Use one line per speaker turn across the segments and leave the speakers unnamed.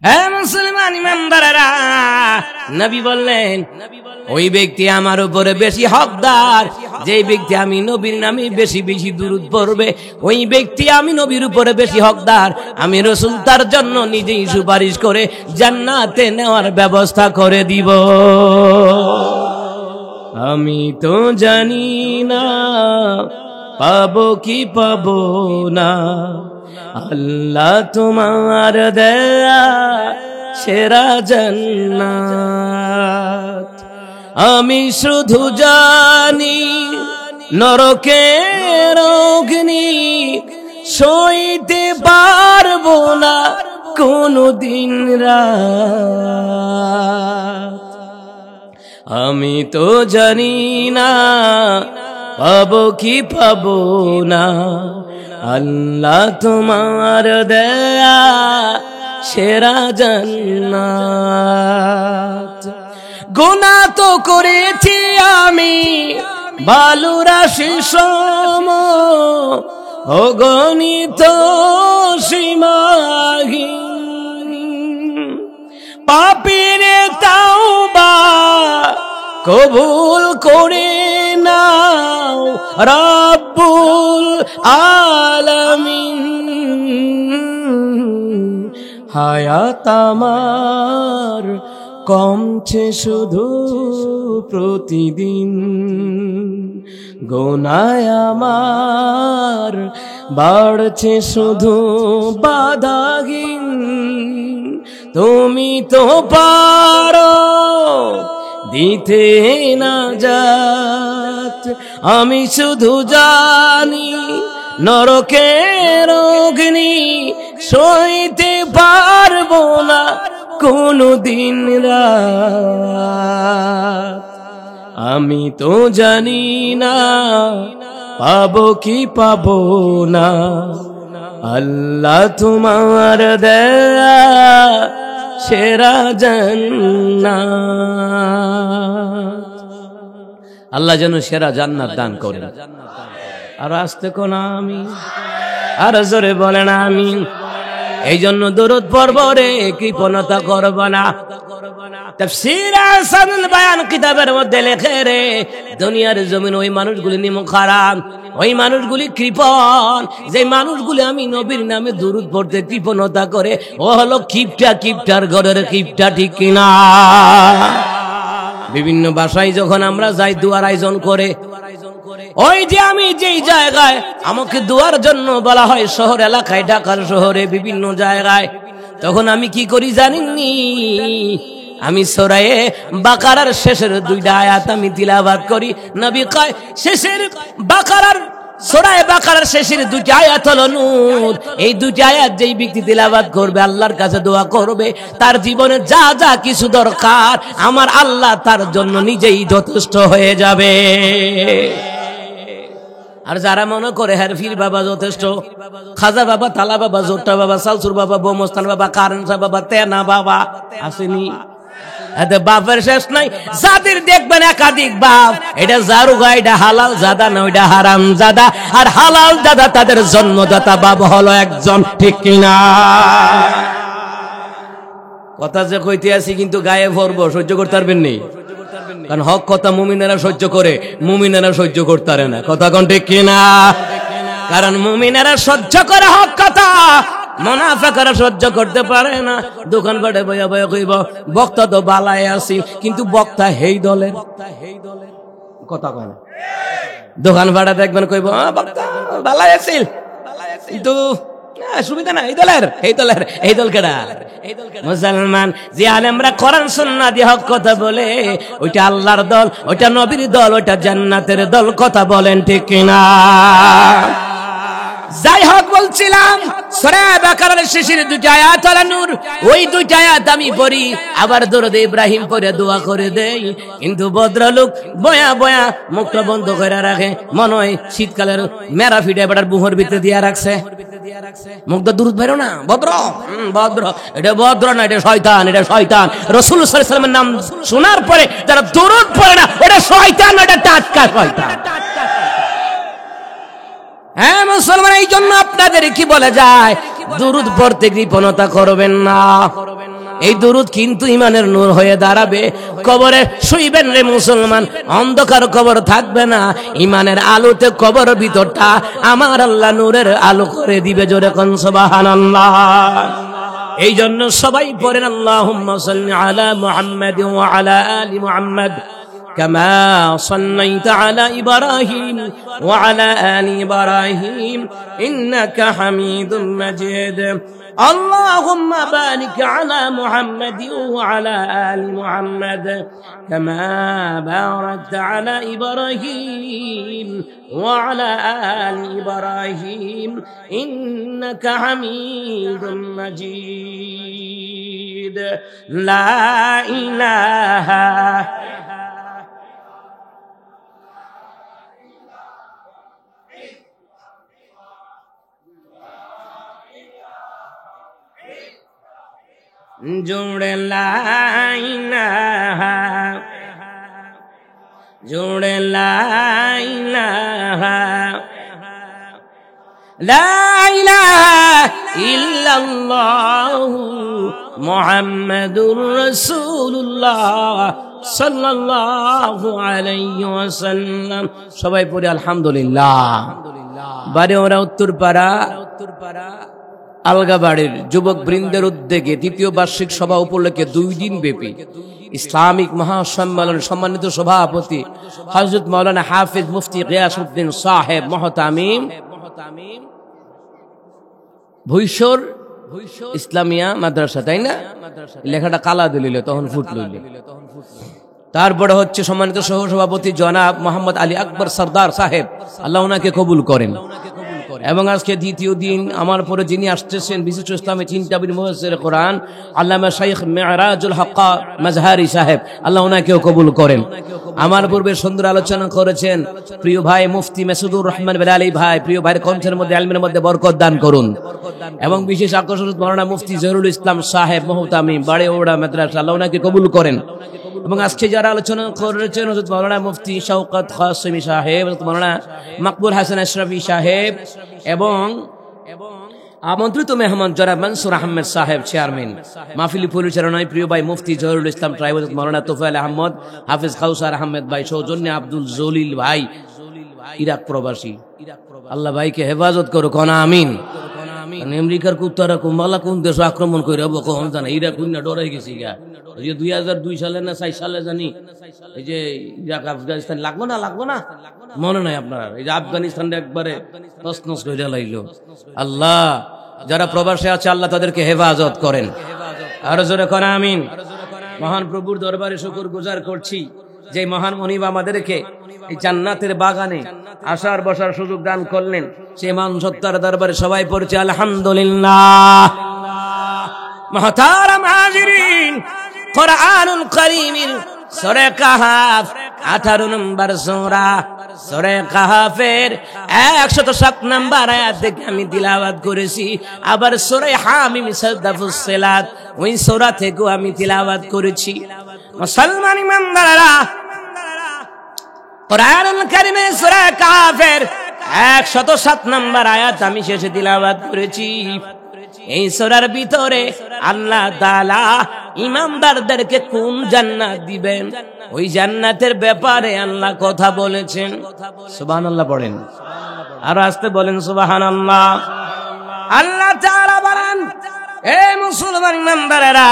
হ্যাঁ মুসলমান ইমানদারেরা, নবী বললেন ওই ব্যক্তি আমার উপরে বেশি হকদার যে ব্যক্তি আমি নবীর নামে বেশি বেশি দুরূদ পড়বে, ওই ব্যক্তি আমি নবীর উপরে বেশি হকদার। আমি রাসূল তার জন্য নিজেই সুপারিশ করে জান্নাতে নেওয়ার ব্যবস্থা করে দিব। আমি তো জানি না পাবো কি পাবো না, আল্লাহ তোমার দেয়া সেরা জান্নাত। আমি শুধু জানি নরকের অগ্নি সইতে পারবো না কোনদিন রাত। আমি তো জানি না পাবো কি পাবো না, আল্লাহ তোমার দেয়া সেরা জান্নাত। গুনাহ তো করেছি আমি বালুরাশি সম, অগণিত সীমাহীন। পাপীর তাওবা কবুল করে নাও রব্বুল আলামিন। হায়াত আমার কমছে শুধু প্রতিদিন, গুনাহ আমার বাড়ছে শুধু বাধাহীন। তুমি তো পারো দিতে নাজাত, আমি শুধু জানি নরকের অগ্নি সইতে পারবো না কোনদিন রাত। আমি তো জানি না পাবো কি পাবো না, আল্লাহ তোমার দেয়া সেরা জান্নাত। আল্লাহ যেন সেরা জান্নাত দান করেন। আর আসতে কোন আমি আর জোরে বলেন আমিন। এই জন্য দরুদ পড়ব রে, কৃপণতা করব না। তাফসীর আহসানুল বায়ান কিতাবের মধ্যে লেখে রে, দুনিয়ার জমিন ওই মানুষগুলি নিমক হারাম, ওই মানুষগুলি কৃপণ, যে মানুষগুলি আমি নবীর নামে দুরূদ পড়তে কৃপণতা করে, ও হলো কিপটা, কিপটার ঘরের কিপটা, ঠিক কিনা? বিভিন্ন বাসায় যখন আমরা যাই দুয়ার আয়োজন করে, ওই যে আমি যেই জায়গায় আমাকে দুয়ার জন্য বলা হয় শহর এলাকায়, ঢাকার শহরে বিভিন্ন জায়গায়, তখন আমি কি করি জানেননি? আমি সূরা বাকারার শেষের দুইটা আয়াত আমি তিলাওয়াত করি। নবী কয় শেষের বাকারার সূরা বাকারার শেষের দুইটা আয়াত হলো নূর। এই দুইটা আয়াত যেই ব্যক্তি তিলাওয়াত করবে, আল্লাহর কাছে দোয়া করবে, তার জীবনে যা যা কিছু দরকার আমার আল্লাহ তার জন্য নিজেই যথেষ্ট হয়ে যাবে। আর যারা মনে করে হারফির বাবা যথেষ্ট, খাজা বাবা, তালা বাবা, জোট্টা বাবা, সালসুর বাবা, বোমস্তান বাবা, কারেন্সা বাবা, তেনা বাবা আসেনি, এতে বাপের শেষ নাই। যাদের দেখবেন একাধিক বাপ, এটা জারুগা, এটা হালাল জাদা না, ওইটা হারাম জাদা। আর হালাল দাদা তাদের জন্মদাতা বাপ হলো একজন, ঠিক কিনা? কথা যে কইতে আছি কিন্তু গায়ে ভরবো, সহ্য করতে পারবেন নি, কারণ হক কথা মুমিনেরা সহ্য করে, মুমিনেরা সহ্য করতে পারে না। কথা কোন ঠিক কিনা? কারণ মুমিনেরা সহ্য করে হক কথা, মুনাফিকরা সহ্য করতে পারে না। দোকানপাটে বইয়া বইয়া কইব বক্তা তো বালায় আছি, কিন্তু বক্তা হেই দলের, কথা কয় না। দোকানপাটে দেখবেন কইব বক্তা বালায় আছিল, কিন্তু সুবিধা না, এই দলের, এই দলের, এই দল কেডা? মুসলমান যে আলেমরা কোরআন সুন্নাহ দিয়ে হক কথা বলে, ওইটা আল্লাহর দল, ওইটা নবীর দল, ওইটা জান্নাতের দল। কথা বলেন ঠিক কিনা? যাই হোক, বলছিলাম সূরা বাকারার শেষের দুইটা আয়াত হলো নূর। ওই দুইটা আয়াত আমি পড়ি, আবার দরুদ ইব্রাহিম পড়ে দোয়া করে দেই। কিন্তু ভদ্রলোক বয়া বয়া মুখটা বন্ধ করে রাখে, মনে হয় শীতকালের মেরা ফিডে বেটার বুহর ভিতরে দিয়া রাখছে। মুখটা দুরুদ বেরো না, ভদ্র ভদ্র, এটা ভদ্র না, এটা শয়তান, এটা শয়তান। রাসূল সাল্লাল্লাহু আলাইহি ওয়াসাল্লামের নাম শোনার পরে যারা দুরুদ পড়ে না, এটা শয়তান, এটা টাটকা শয়তান। হ্যাঁ মুসলমান, এই জন্য আপনাদের কি বলে যায়, দুরুদ পড়তে কৃপণতা করবেন না। এই দুরুদ কিন্তু ইমানের নূর হয়ে দাঁড়াবে। কবরে শুইবেন রে মুসলমান, অন্ধকার কবর থাকবে না, ইমানের আলোতে কবর ভিতরটা আমার আল্লাহ নূরের আলো করে দিবে। জোরে কোন সুবহানাল্লাহ। এই জন্য সবাই পড়েন আল্লাহুম্মা সাল্লি আলা মুহাম্মাদ ওয়া আলা আলি মুহাম্মাদ كما صليت على إبراهيم وعلى آل إبراهيم إنك حميد مجيد اللهم بارك على محمد وعلى آل محمد كما باركت على إبراهيم وعلى آل إبراهيم إنك حميد مجيد لا إله জুড়ে লা ইলাহা জুড়ে লা ইলাহা লা ইলাহা ইল্লাল্লাহু মুহাম্মাদুর রাসূলুল্লাহ সাল্লাল্লাহু আলাইহি ওয়াসাল্লাম। সবাই পড়ে আলহামদুলিল্লাহ। বারে ওরা উত্তরপাড়া আলগাবাড়ির যুবক বৃন্দের উদ্যোগে তৃতীয় বার্ষিক সভা উপলক্ষে 2 দিন ব্যাপী ইসলামিক মহাসম্মেলন সম্মানিত সভাপতি হযরত মাওলানা হাফিজ মুফতি গিয়াসউদ্দিন সাহেব মুহতামিম ভুইসর ইসলামিয়া মাদ্রাসা, তাই না? লেখাটা কালা দিল তখন ফুটল। তারপরে হচ্ছে সম্মানিত সহসভাপতি জনাব মোহাম্মদ আলী আকবর সরদার সাহেব, আল্লাহ ওনাকে কবুল করেন। এবং আজকে দ্বিতীয় দিন আমার পরে যিনি আসতেছেন বিশিষ্ট ইসলামী চিন্তাবিদ মুফাসসির কোরআন আল্লামা শাইখ মেরাজুল হক মাজহারি সাহেব, আল্লাহ ওনাকেও কবুল করেন। আমার পূর্বে সুন্দর আলোচনা করেছেন প্রিয় ভাই মুফতি মাসুদুর রহমান বেলালী ভাই, প্রিয় ভাইয়ের কণ্ঠের মধ্যে ইলমের মধ্যে বরকত দান করুন। এবং বিশেষ আকর্ষণ মাওলানা মুফতি জহুরুল ইসলাম সাহেব মুহতামিম বাড়ে ওড়া মাদ্রাসা, আল্লাহ ওনাকে কবুল করেন। এবং আজকে যারা আলোচনা করেছেন হযরত মাওলানা মুফতি শওকত কাসেমি সাহেব, হযরত মাওলানা মাকবুল হাসান আশরাফি সাহেব এবং আমন্ত্রিত মেহমান জনাব মনসুর আহমেদ সাহেব চেয়ারম্যান, মাহফিল পরিচালনায় প্রিয় ভাই মুফতি জহুরুল ইসলাম ট্রাইব মাওলানা তোফায়েল আহমদ, হাফেজ কাউসার আহমেদ ভাই, সৌজন্যে আব্দুল জলিল ভাই ইরাক প্রবাসী, আল্লাহ ভাইকে হেফাজত করো, কোনা আমিন। আমেরিকার কুত্তারা কুম্বালা কোন দেশ আক্রমণ করে কখন জানা, ইরাক না ডরাই গেছি গা। 2002 সালে না 4 সালে জানি এই যে ইরাক আফগানিস্তান লাগবো না মনে নাই আপনার, এই যে আফগানিস্তানটা একবারে তছনছ করে লাইলো। আল্লাহ যারা প্রবাসে আছে আল্লাহ তাদেরকে হেফাজত করেন, আরো জোরে কোনা আমিন। মহান প্রভুর দরবারে শুকর গুজার করছি যে মহান মনিব আমাদেরকে এই জান্নাতের বাগানে আসার বসার সুযোগ দান করলেন। সে মান সত্তার দরবারে সবাই পড়ছে আলহামদুলিল্লাহ। মুহতারাম হাজিরিন, কুরআনুল কারীমের সূরা কাহফ 18 নম্বর সূরা, সূরা কাহফের 107 নম্বর আয়াত থেকে আমি তিলাওয়াত করেছি। আবার সূরা হামিম সাজদা ফুসসিলাত ওই সূরা থেকেও আমি তিলাওয়াত করেছি। মুসলমান ইমানদাররা, কুরআনুল কারীমের সূরা কাহফের 107 নম্বর আয়াত আমি শেষে তিলাওয়াত করেছি। এই সূরার ভিতরে আল্লাহ তাআলা ইমানদারদেরকে কোন জান্নাত দিবেন ওই জান্নাতের ব্যাপারে আল্লাহ কথা বলেছেন। সুবহানাল্লাহ পড়েন, আর আস্তে বলেন সুবহানাল্লাহ। আল্লাহ তাআলা বলেন, এ মুসলমান ইমানদারেরা,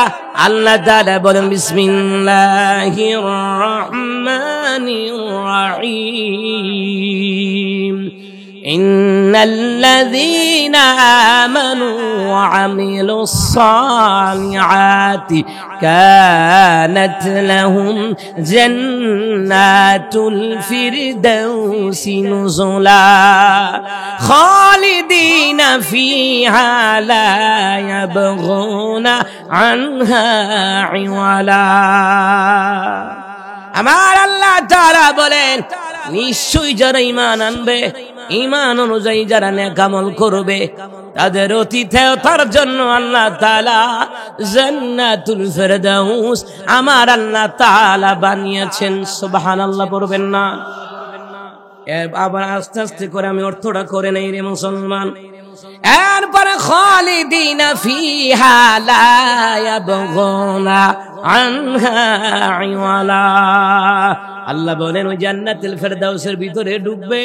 আল্লাহ তাআলা বলেন বিসমিল্লাহির রহমানির রহিম ইন্নাল্লাযীনা আমানু ওয়া আমিলুস সালিহাতি কানাত লাহুম জান্নাতুল ফিরদাউসি নুজুলা খালিদিনা ফিহা লা ইয়াবগুনা আনহা ইওয়ালা। আমার আল্লাহ তাআলা বলেন, নিশ্চয়ই যারা ঈমান আনবে, ঈমান অনুযায়ী যারা নেক আমল করবে, তাদের অতিথেয়তার জন্য আল্লাহ তাআলা জান্নাতুল ফিরদাউস আমার আল্লাহ তাআলা বানিয়েছেন। সুবহানাল্লাহ পড়বেন না? আবার আস্তে আস্তে করে আমি অর্থটা করে নেই রে মুসলমান। এরপরে খালিদিনা ফিহা লা ইয়াবগুনা আনহা ইওয়ালা। আল্লাহ বলেন ওই জান্নাতুল ফেরদাউসের ভিতরে ঢুকবে,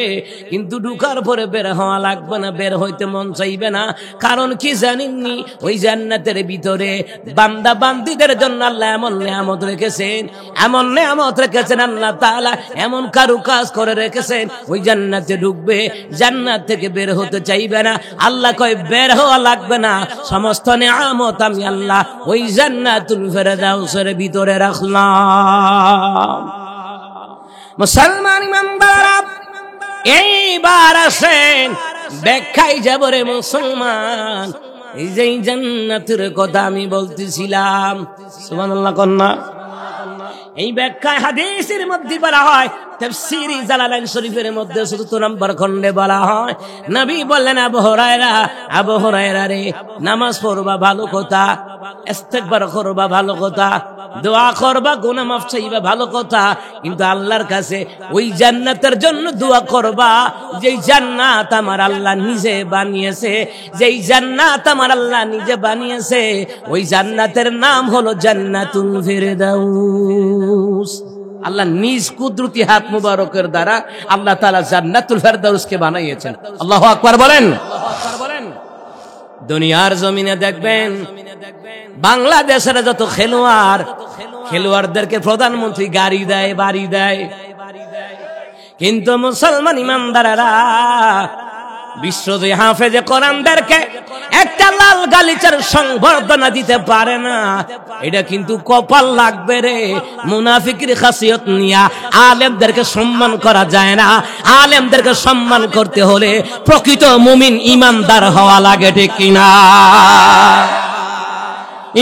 কিন্তু ঢুকার পরে বের হওয়া লাগবে না, বের হইতে মন চাইবে না। কারণ কি জানেননি? ওই জান্নাতের ভিতরে বান্দা বান্দীদের জন্য আল্লাহ এমন নিয়ামত রেখেছেন, এমন নিয়ামত রেখেছেন আল্লাহ তাআলা, এমন কারুকাজ করে রেখেছেন। ওই জান্নাতে ঢুকবে, জান্নাত থেকে বের হতে চাইবে না। আল্লাহ কয় বের হওয়া লাগবে না, সমস্ত নিয়ামত আমি আল্লাহ ওই জান্নাতুল ফেরদাউসের ভিতরে রাখলাম। মুসলমান ইমানদাররা এইবার আসেন ব্যাখ্যায় যাব রে মুসলমান। এই যে জান্নাতের কথা আমি বলতেছিলাম, সুবহানাল্লাহ কন্যা, এই ব্যাখ্যায় হাদিসের মধ্যে বলা হয়, তাফসীর জালালাইন শরীফের মধ্যে ৭৪ নম্বর খণ্ডে বলা হয়, নবী বললেন আবু হুরায়রা রে, নামাজ পড়বা ভালো কথা, ইস্তিগফার করবা ভালো কথা, দোয়া করবা, গুনাহ মাফ চাইবা ভালো কথা, কিন্তু আল্লাহর কাছে ওই জান্নাতের জন্য দোয়া করবা যেই জান্নাত আমার আল্লাহ নিজে বানিয়েছে, যেই জান্নাত আমার আল্লাহ নিজে বানিয়েছে। ওই জান্নাতের নাম হলো জান্নাতুল ফেরদাউস। আল্লাহ নিজ কুদরতি হাত মুবারকের দ্বারা আল্লাহ তাআলা জান্নাতুল ফেরদাউসকে বানিয়েছেন। আল্লাহু আকবার বলেন। দুনিয়ার জমিনে দেখবেন বাংলাদেশের যত খেলোয়াড়দেরকে প্রধানমন্ত্রী গাড়ি দেয়, বাড়ি দেয়, কিন্তু মুসলমান ইমানদারেরা বিশ্বজয়ী হাফেজে কোরআনদেরকে একটা লাল গালিচার সংবর্ধনা দিতে পারে না। এটা কিন্তু কপাল লাগবে রে। মুনাফিকের খাসিয়ত নিয়া আলেমদেরকে সম্মান করা যায় না। আলেমদেরকে সম্মান করতে হলে প্রকৃত মুমিন ইমানদার হওয়া লাগে, ঠিক কিনা?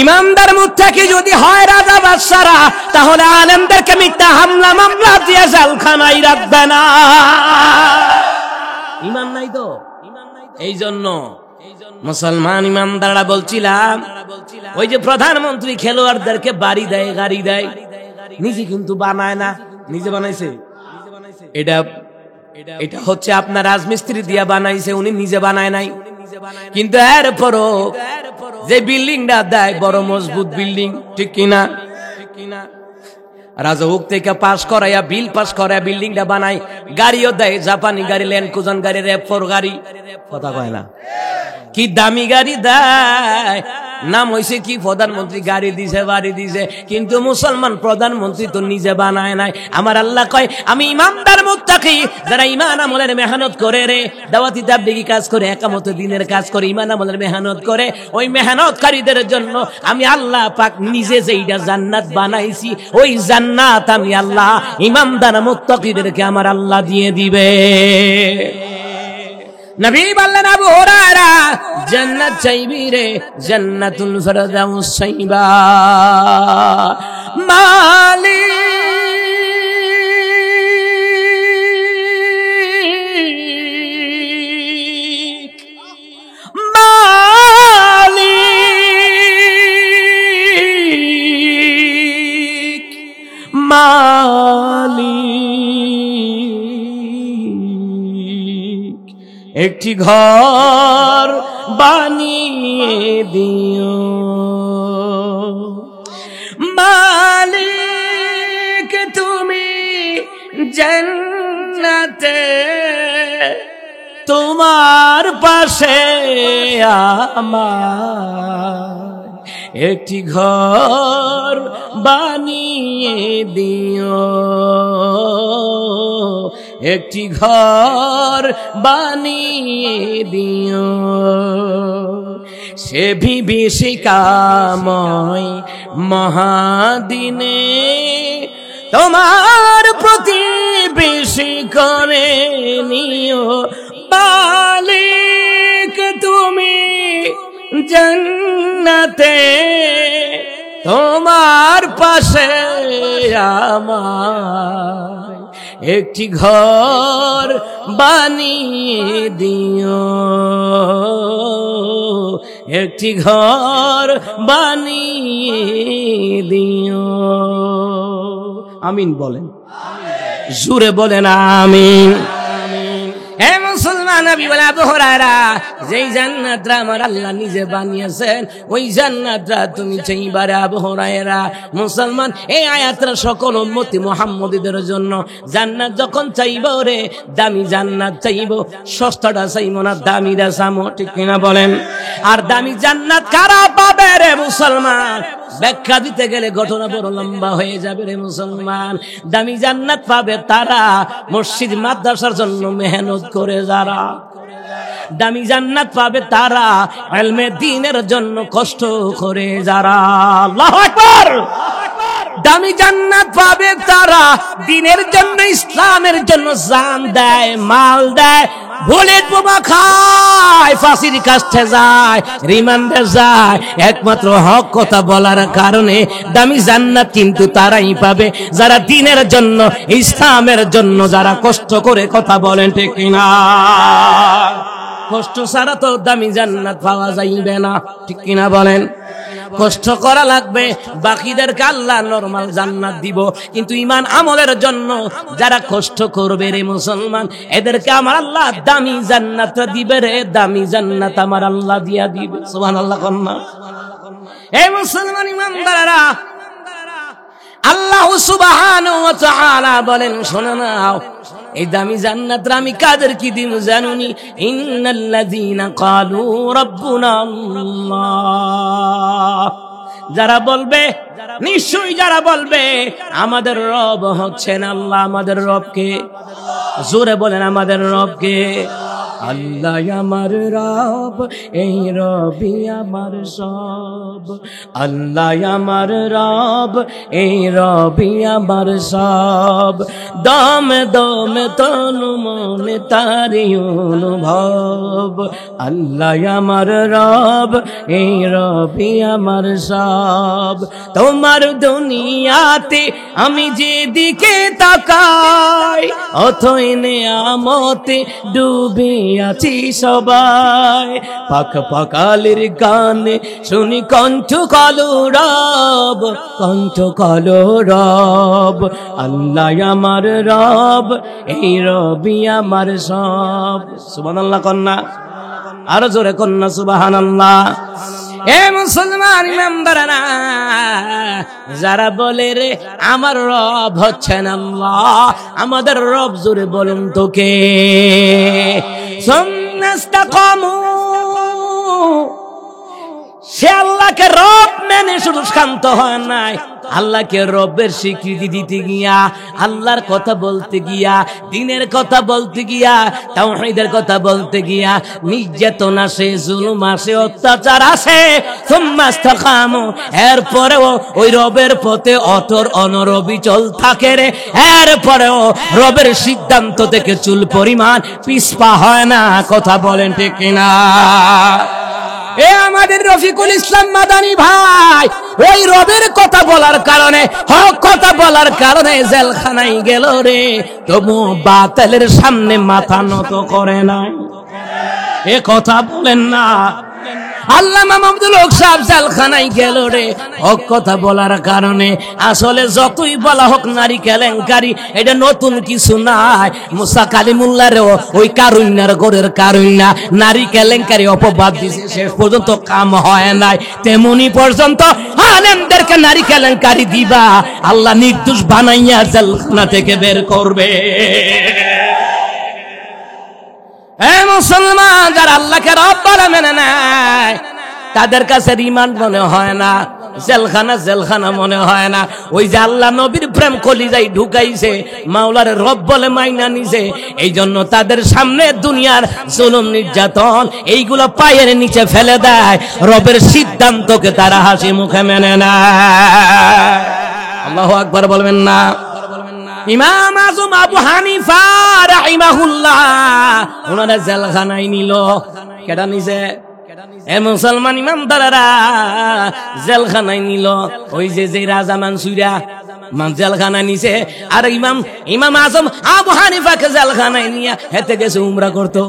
ইমানদার মুত্তাকি যদি হয় রাজা বাদশারা, তাহলে আলেমদেরকে মিথ্যা হামলা মামলা দিয়ে জেলখানায় রাখবে না। ইমান নাই তো, এই জন্য মুসলমান ইমানদাররা বলছিলাম, ওই যে প্রধানমন্ত্রী খেলোয়াড়দেরকে বাড়ি দেয়, গাড়ি দেয়, নিজে কিন্তু বানায় না। নিজে বানাইছে? এটা হচ্ছে আপনার রাজমিস্ত্রি দিয়া বানাইছে, উনি নিজে বানায় নাই। কিন্তু এরপরও যে বিল্ডিংটা দেয় বড় মজবুত বিল্ডিং, ঠিক কিনা? রাজউক থেকে পাস করাইয়া, বিল পাস করাইয়া বিল্ডিংটা বানায়, গাড়িও দেয়, জাপানি গাড়ি, ল্যান্ড ক্রুজার গাড়ি, র্যাপ4 গাড়ি, কথা কয় না, কি দামি গাড়ি দেয়। নাম হইছে কি প্রধানমন্ত্রী, গাড়ি দিছে, বাড়ি দিছে, কিন্তু মুসলমান প্রধানমন্ত্রী তো নিজে বানায় নাই। আমার আল্লাহ কয় আমি ইমানদার মুত্তাকি যারা ঈমান আমলের মেহনত করে রে, দাওয়াতি তাবলীগি কাজ করে, একামত দিনের কাজ করে, ঈমান আমলের মেহনত করে, ওই মেহনতকারীদের জন্য আমি আল্লাহ পাক নিজে যেইটা জান্নাত বানাইছি, ওই জান্নাত আমি আল্লাহ ইমানদার মুত্তাকিদেরকে আমার আল্লাহ দিয়ে দিবে। নবী বললেন আবু হুরায়রা জান্নাত চাইবি রে, জান্নাতুল ফেরদাউস চাইবা। একটি ঘর বানিয়ে দিও মালিক, তুমি জান্নাতে তোমার পাশে আমার একটি ঘর বানিয়ে দিও, একটি ঘর বানিয়ে দিও। সে বিভীষিকাময় মহাদিনে তোমার প্রতিবেশী করে নিও মালিক, তুমি জান্নাতে তোমার পাশে আমার একটি ঘর বানিয়ে দিও, একটি ঘর বানিয়ে দিও। আমিন বলেন, জোরে বলেন আমিন। হে মুসলমান নবী বলে আবু হুরায়রা যেই জান্নাতটা আমার আল্লাহ নিজে বানিয়েছেন ওই জান্নাতটা তুমি চাইবারে আবু হুরায়রা। মুসলমান এই আয়াতটা সকল উম্মতি মুহাম্মদীদের জন্য। জান্নাত যখন চাইবো রে দামি জান্নাত চাইবো, সস্তাটা চাইবো না, দামিটা চামো, ঠিক কিনা বলেন? আর দামি জান্নাত কারা পাবে রে মুসলমান? ব্যাখ্যা দিতে গেলে ঘটনা বড় লম্বা হয়ে যাবে রে মুসলমান। দামি জান্নাত পাবে তারা মসজিদ মাদ্রাসার জন্য মেহনত করে যারা। দামি জান্নাত পাবে তারা ইলমে দ্বীনের জন্য কষ্ট করে যারা। আল্লাহু আকবার। দামি জান্নাত পাবে তারা দ্বীনের জন্য, ইসলামের জন্য জান দেয়, মাল দেয়, বুলেট বোমা খায়, ফাঁসির কাছে যায়, রিমান্ডে যায়, একমাত্র হক কথা বলার কারণে। দামি জান্নাত কিন্তু তারাই পাবে যারা দ্বীনের জন্য, ইসলামের জন্য যারা কষ্ট করে কথা বলেন, ঠিক কিনা? কষ্ট ছাড়া তো দামি জান্নাত পাওয়া যাইবে না, ঠিক কিনা বলেন? কষ্ট করা লাগবে। বাকিদেরকে আল্লাহ নরমাল জান্নাত দিব, কিন্তু ঈমান আমলের জন্য যারা কষ্ট করবে রে মুসলমান, এদেরকে আমার আল্লাহ দামি জান্নাত দিবে রে। দামি জান্নাত আমার আল্লাহ দিয়া দিবে। সুবহানাল্লাহ কন্না। এই মুসলমান ঈমানদাররা, আল্লাহ সুবহানাহু ওয়া তাআলা বলেন, শোনো নাও, এই দামি জান্নাতটা আমি কাদের কি দিন জানুনি? ইন্নাল্লাযীনা ক্বালু রাব্বুনা আল্লাহ, যারা বলবে, নিশ্চয়ই যারা বলবে আমাদের রব হচ্ছেন আল্লাহ। আমাদের রবকে জোরে বলেন, আমাদের রবকে। আল্লাহ আমার রব, এই রবি আমার সব। আল্লাহ আমার রব, এই রবি আমার সব। দমে দমে তনু মনে তারি অনুভব। আল্লাহ আমার রব, এই রবি আমার সব। তোমার দুনিয়াতে আমি যেদিকে তাকাই, অথই নেয়ামতে ডুবে আছি সবাই। পাক পাকালের গানে শুনি কণ্ঠ কালো রব, কণ্ঠ কালো রব। আল্লাহ আমার রব, এই রবি আমার সব। সুবহানাল্লাহ কন্যা, আরো জোরে কন্যা সুবহানাল্লাহ। এ মুসলমান ইমানদাররা, যারা বলে রে আমার রব হচ্ছেন আল্লাহ, আমাদের রব জোরে বলুন তো কে? সুন্নাস্তাকামু, সে আল্লাহকে রব মেনে শুধু শান্ত হয় নাই, আল্লাহকে রবের স্বীকৃতি দিতে গিয়া, আল্লাহর কথা বলতে গিয়া, দ্বীনের কথা বলতে গিয়া, তাওহীদের কথা বলতে গিয়া নির্যাতন আসে, জুলুম আসে, অত্যাচার আসে। সুম্মাস্তাকামু, এরপরেও ওই রবের পথে অটল অনরবিচল থাকে রে। এরপরেও রবের সিদ্ধান্ত থেকে চুল পরিমাণ পিছপা হয় না। কথা বলেন ঠিক কিনা? এ আমাদের রফিকুল ইসলাম মাদানী ভাই, ওই রবের কথা বলার কারণে, হক কথা বলার কারণে জেলখানায় গেল রে, তবু বাতিলের সামনে মাথা নত করে নাই। এ কথা বলেন না। আল্লামা মাহমুদুল হক সাহেব জেলখানায় গেল রে, হক কথা বলার কারণে। আসলে যতই বলা হোক নারী কেলেঙ্কারি, এটা নতুন কিছু নাই। মুসা কালিমুল্লাহরেও ওই কারুন্যার গোরের কারুন্যা নারী কেলেঙ্কারি অপবাদ দিছে, শেষ পর্যন্ত কাম হয় নাই। তেমনি পর্যন্ত আলেমদেরকে নারী কেলেঙ্কারি দিবা, আল্লাহ নির্দোষ বানাইয়া জেলখানা থেকে বের করবে। এ মুসলমান, যারা আল্লাহকে রব বলে মেনে নেয়, তাদের কাছে রিমান্ড মনে হয় না, জেলখানা জেলখানা মনে হয় না। ওই যে আল্লাহ নবীর প্রেম কলিজায় ঢুকাইছে, মাওলার রব বলে মাইনা নিছে, এই জন্য তাদের সামনে দুনিয়ার জুলুম নির্যাতন এইগুলো পায়ের নিচে ফেলে দেয়, রবের সিদ্ধান্তকে তারা হাসি মুখে মেনে নেয়। আল্লাহু আকবার বলবেন না? ইমাম আজম আবু হানিফা রাহিমাহুল্লাহ, ওনারা জেলখানায় নিল। কেডা নিছে? এ মুসলমান ইমানদাররা, জেলখানায় নিল ওই যে রাজা মানসুরা জেলখানায় নিছে। আর ইমাম আজম আবু হানিফাকে জেলখানায় নিয়ে হেতে গেছে উমরা করতো।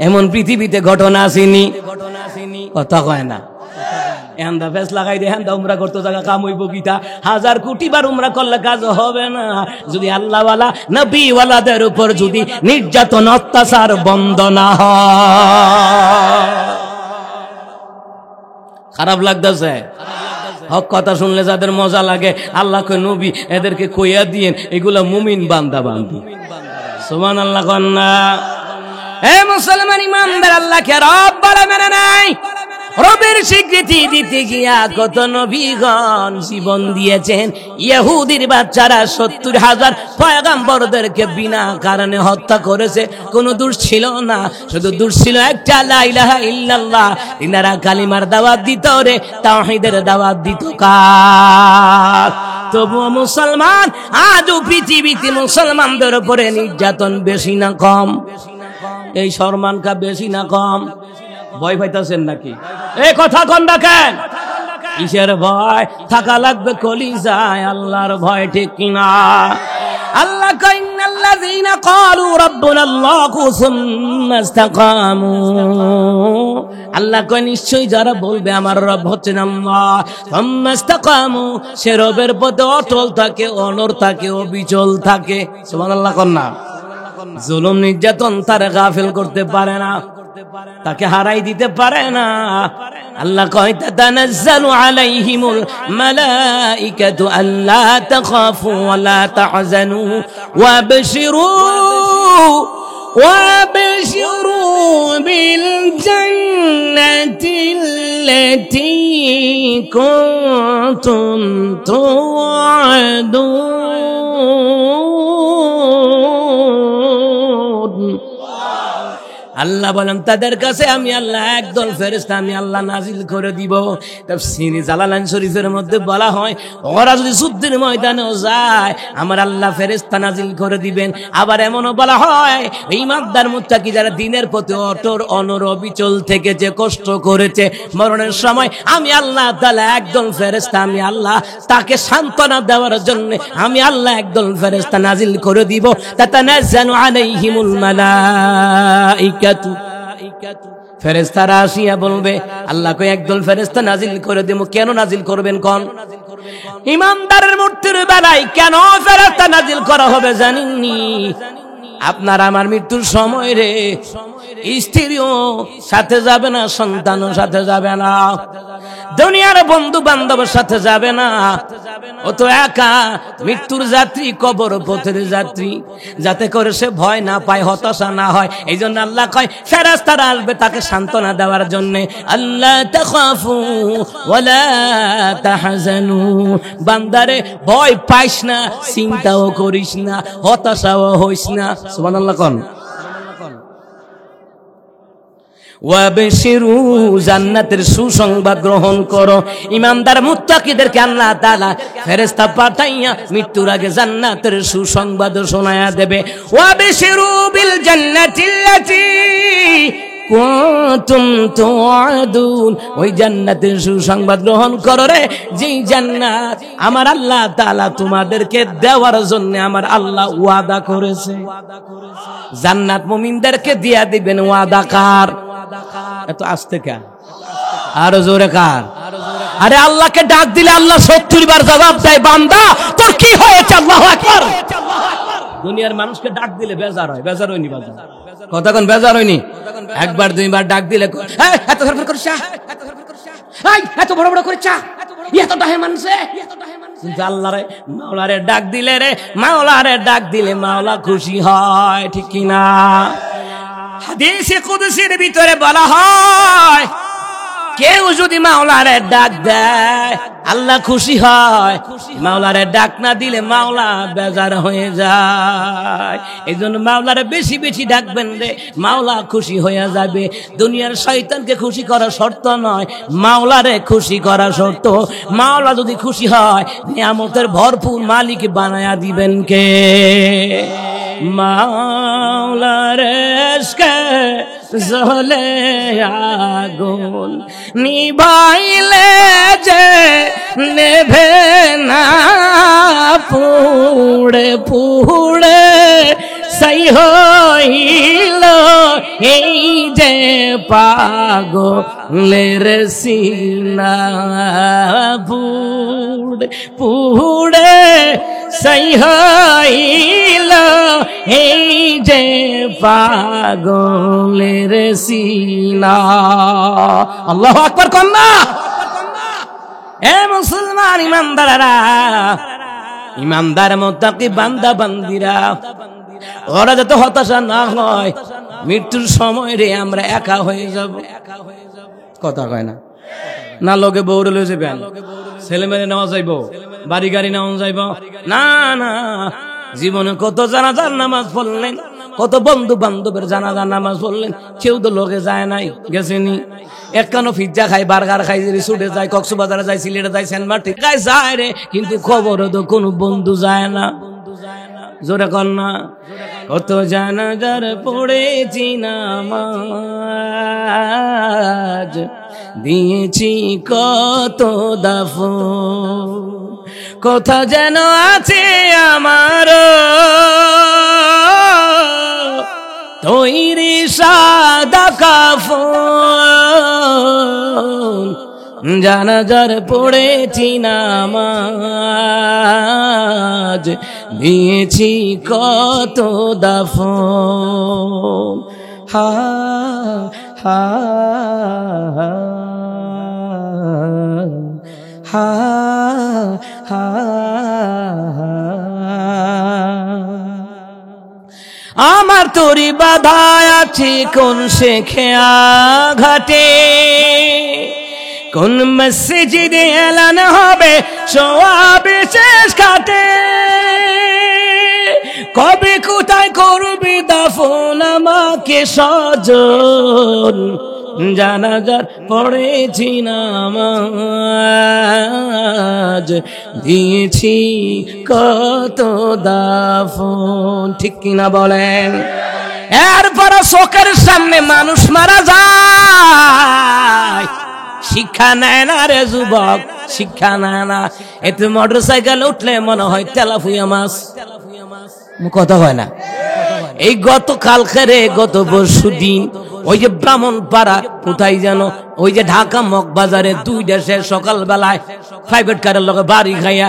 এমন পৃথিবীতে ঘটনা আসেনি, কথা কয় না। এন্দা ফেস লাগাই দে হ্যান্দা উমরা করতে জায়গা কাম হইব কিতা 1000 কোটি বার উমরা করলে কাজ হবে না যদি আল্লাহওয়ালা নবীওয়ালাদের উপর যদি নির্যাতন অত্যাচার বন্ধ না হয়। খারাপ লাগতেছে? হক কথা শুনলে যাদের মজা লাগে আল্লাহ কয় নবী এদেরকে কইয়া দিয়েন এগুলা মুমিন বান্দা বান্দি। সুবহানাল্লাহ কন্না। এ মুসলমান ইমানদার আল্লাহকে রব বলে মেনে নাই। রবের স্বীকৃতি দিতে গিয়া কত নবীগণ জীবন দিয়েছেন। ইহুদির বাচ্চারা 70,000 পয়গম্বরদেরকে বিনা কারণে হত্যা করেছে, কোনো দোষ ছিল না, শুধু দোষ ছিল একটা, লা ইলাহা ইল্লাল্লাহ। ইনারা কালিমার দাওয়াত দিত রে, তাওহীদের দাওয়াত দিত কার? তবুও মুসলমান আজও পৃথিবীতে মুসলমানদের উপরে নির্যাতন বেশি না কম? এই শরমানকা বেশি না কম? ভয় পাইতেছেন নাকি? এই কথা কোন দেখেন? কিসের ভয়? থাকা লাগবে কলিজায় আল্লাহর ভয়, ঠিক কিনা? আল্লাহ কয় ইন্নাল্লাযীনা ক্বালু রাব্বুনাল্লাহু সুম্মা ইসতাকামু। আল্লাহ কয় নিশ্চয়ই যারা বলবে আমার রব হচ্ছেন আল্লাহ, সুম্মা ইসতাকামু, সে রবের পথে অটল থাকে, অনড় থাকে, অবিচল থাকে। সুবহানাল্লাহ কন্না। জুলুম নির্যাতন তার গাফিল করতে পারে না, তাকে হারাই দিতে পারে না। আল্লাহ কয় তাতানাজ্জালু আলাইহিমুল মালাইকাতু আল্লা তাখাফু ওয়া লা তাহজানু ওয়াবশিরু বিল জান্নাতিল্লাতী কুনতুম তুআদুন। আল্লাহ বলেন তাদের কাছে আমি আল্লাহ একদল ফেরেশতা আমি আল্লাহ নাজিল করে দিব। তাফসীরে জালালাইন শরীফের মধ্যে বলা হয় ওরা যদি যুদ্ধের ময়দানেও যায় আমার আল্লাহ ফেরেশতা নাজিল করে দিবেন। আবার এমনও বলা হয় ঈমানদার মুত্তাকি যারা দ্বীনের প্রতি অটল অনড় অবিচল থেকে যে কষ্ট করেছে মরণের সময় আমি আল্লাহ তাআলা একদল ফেরেশতা আমি আল্লাহ তাকে সান্ত্বনা দেওয়ার জন্য আমি আল্লাহ একদল ফেরেশতা নাজিল করে দিব। তাতানাজ্জালু আলাইহিমুল মালাইকা, ফেরেশতারা আসিয়া বলবে আল্লাহ কই একদল ফেরেশতা নাজিল করে দেব। কেন নাজিল করবেন কোন? ঈমানদারের মৃত্যুর বেলায় কেন ফেরেশতা নাজিল করা হবে জানেননি? আপনার আমার মৃত্যুর সময় রে স্ত্রীও সাথে যাবে না, সন্তানও সাথে যাবে না, দুনিয়ার বন্ধু বান্ধবের সাথে যাবে না, ও তো একা মৃত্যুর যাত্রী, কবর পথের যাত্রী, যাতে করে সে ভয় না পায়, হতাশা না হয়। এই জন্য আল্লাহ কয় ফেরেশতারা আসবে তাকে সান্ত্বনা দেওয়ার জন্য। আল্লাহ তাখাফু ওয়ালা তাহজানু, বান্দারে ভয় পাইস না, চিন্তাও করিস না, হতাশাও হইস না। সুবহানাল্লাহ কোন। ওয়াবশিরু, জান্নাতের সুসংবাদ গ্রহণ করো। ঈমানদার মুত্তাকিদেরকে আল্লাহ তাআলা ফেরেশতা পাঠাইয়া মৃত্যুর আগে জান্নাতের সুসংবাদ শোনায়া দেবে। ওয়াবশিরু বিল জান্নাতিল্লাতী কুনতুম তুআদুন, ওই জান্নাতের সুসংবাদ গ্রহণ করো রে, যেই জান্নাত আমার আল্লাহ তাআলা তোমাদেরকে দেওয়ার জন্য আমার আল্লাহ ওয়াদা করেছে। জান্নাত মুমিনদেরকে দিয়া দিবেন, ওয়াদা কার? এত আস্তে কেন? আরো জোরে কার? আরে আল্লাহকে ডাক দিলে আল্লাহ 70 বার জবাব দেয়, বান্দা তোর কি হয়েছে? আল্লাহু আকবার। দুনিয়ার মানুষকে ডাক দিলে বেজার হয়, বেজার হয়নি বাজার কথা কোন? বেজার হয়নি? একবার দুইবার ডাক দিলে এত ধরফর করিস, এত বড় বড় করিস, এত ডাহে মানুষে। কিন্তু আল্লাহরে মাওলারে ডাক দিলে রে, মাওলারে ডাক দিলে মাওলা খুশি হয়, ঠিক কিনা? হাদিসে কুদসির ভিতরে বলা হয় কেউ যদি মাওলারে ডাক দেয় আল্লাহ খুশি হয়, মাওলারে ডাক না দিলে মাওলা বেজার হয়ে যায়। এই জন্য মাওলারে বেশি বেশি ডাকবেন রে, মাওলা খুশি হয়ে যাবে। দুনিয়ার শয়তানকে খুশি করা শর্ত নয়, মাওলারে খুশি করা শর্ত। মাওলা যদি খুশি হয় নিয়ামতের ভরপুর মালিক বানায়া দিবেন কে? মাওলারে ইশকে জ্বলে আগুন নিভাইলে যে নেভে না, পুড়ে পুড়ে সেই হইল এই যে পাগলের সিনা পুড়ে পুড়ে সেই হইল এই যে পাগলের সিনা। আল্লাহু আকবার কন্যা। এ মুসলমান ইমানদাররা, ইমানদার মুত্তাকি বান্দা বান্দিরা, ওরা যাতে হতাশা না হয়। মৃত্যুর সময় রে আমরা একা হয়ে যাব। কথা কয় না, না লোকে বউরে লয়ে যাবেন, ছেলে মেয়ে নেওয়া যাইব, বাড়ি গাড়ি নেওয়া যাইব না না। জীবনে কত জানাজার নামাজ পড়লেন, কত বন্ধু বান্ধবের জানাজার নামাজ পড়লেন, কেউ তো লোকে যায় নাই, গেছেনি। একখানো পিজ্জা খাই, বার্গার খাই, ছুটে যায়, কক্সবাজারে যায়, সিলেটে যায়, সেন্ট মার্টিন যায় রে, কিন্তু খবরে তো কোনো বন্ধু যায় না। জোরে কর না। কত জানাজার পড়েছি নামাজ, দিয়েছি কত দাফন, কোথা যেন আছে আমার তৈরি সাদা কাফন, জানাজার পড়েছি নামাজ, দিয়েছি কত দাফন। হা হা হা হা। আমার তোরি বাধায় আছে কোন শেখে ঘাটে, কোন মসজিদে এলান হবে সওয়াবে শেষ ঘাটে, কবে কোথায় করবি দাফন আমাকে সজন, জানাজার পড়েছি নামাজ, দিয়েছি কত দাফন। ঠিক কিনা বলেন? এরপর চোখের সামনে মানুষ মারা যায়, শিক্ষা নেয় না রে যুবক, শিক্ষা নেয় না। এতে মোটরসাইকেল উঠলে মনে হয় তেলাফুয়া মাছ। কথা হয় না। এই গত কালকে রে, গত পরশু দিন ওই যে ব্রাহ্মণপাড়া কোথায় যেন, ওই যে ঢাকা মগবাজারে দুই দেশে সকাল বেলায় প্রাইভেট কারের লগে বাড়ি খাইয়া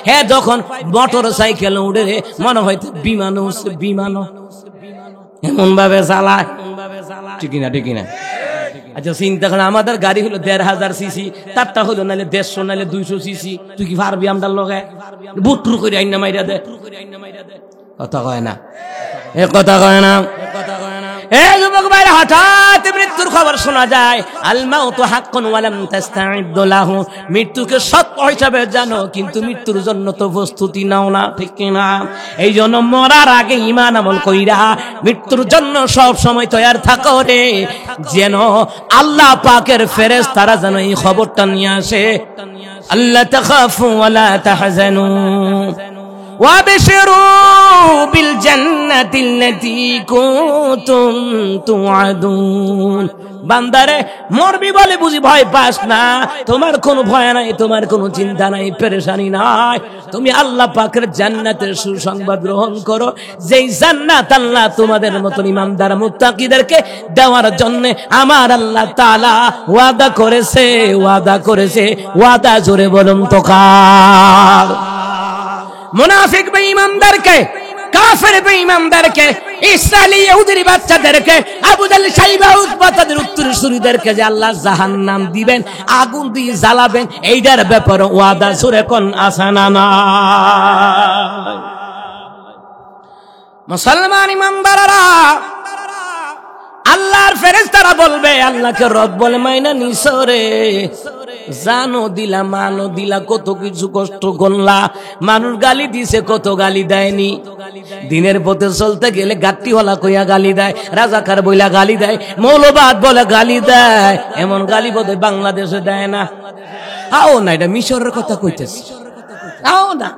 হে যখন মোটর সাইকেল উঠে রে, মনে হয় বিমান এমন ভাবে চালায়। ঠিক না? ঠিক না? আচ্ছা চিন্তা করে, আমাদের গাড়ি হলো ১,৫০০ সিসি, তারটা হলো নাহলে ১৫০ নাহলে 200 সিসি। তুই কি পারবি আমদার লগে? বুট্টুর করে আইনা মাইরা দে। কথা কয় না, এ কথা কয় না। এই যুবক ভাইরা, হঠাৎ মৃত্যুর খবর শোনা যায়। আল মাউতু হাক্কুন ওয়া লাম তাস্তাঈদ্দু লাহু, মৃত্যুকে সত্য হিসাবে জানো, কিন্তু মৃত্যুর জন্য তো প্রস্তুতি নাও না। ঠিক কিনা? এই জন্য মরার আগে ঈমান আমল কইরা মৃত্যুর জন্য সব সময় তৈয়ার থাকো রে, যেন আল্লাহ পাকের ফেরেশতারা যেন এই খবরটা নিয়ে আসে, আল্লা তাখাফু ওয়া লা তাহজানু وابشروا بالجنة التي كنتم توعدون। বান্দারে মরবি বলে বুঝি ভয় পাস না, তোমার কোনো ভয় নাই, তোমার কোনো চিন্তা নাই, পেরেশানি নাই। তুমি আল্লাহ পাকের জান্নাতের সুসংবাদ গ্রহণ করো, যেই জান্নাত আল্লাহ তোমাদের মতন ইমানদার মুত্তাকিদেরকে দেওয়ার জন্য আমার আল্লাহ তাআলা ওয়াদা করেছে। ওয়াদা জোরে বলুন তো কার? মুনাফিক বেঈমানদেরকে, কাফের বেঈমানদেরকে, ইসরায়েলি ইহুদির বাচ্চাদেরকে, আবু জাহল, সাইবা, উতবা তাদের উত্তরসূরিদেরকে যে আল্লাহ জাহান্নাম দিবেন, আগুন দিয়ে জ্বালাবেন, এইটার ব্যাপারে ওয়াদা সুরে কোন আসানা না। মুসলমান ইমানদাররা, আল্লাহর ফেরেশতারা বলবে, আল্লাহকে রব বলে মাইনা নিসরে, জানো দিলা, মানো দিলা, কত কিছু কষ্ট করলা, মানুষ গালি দিছে, কত গালি দেয়নি। দিনের পথে চলতে গেলে গাট্টিওয়ালা কইয়া গালি দেয়, রাজাকার বইলা গালি দেয়, মৌলবাদ বলে গালি দেয়, এমন গালি বোধহয় বাংলাদেশে দেয় না। আও না, এটা মিশরের কথা কইতেছি। আও না,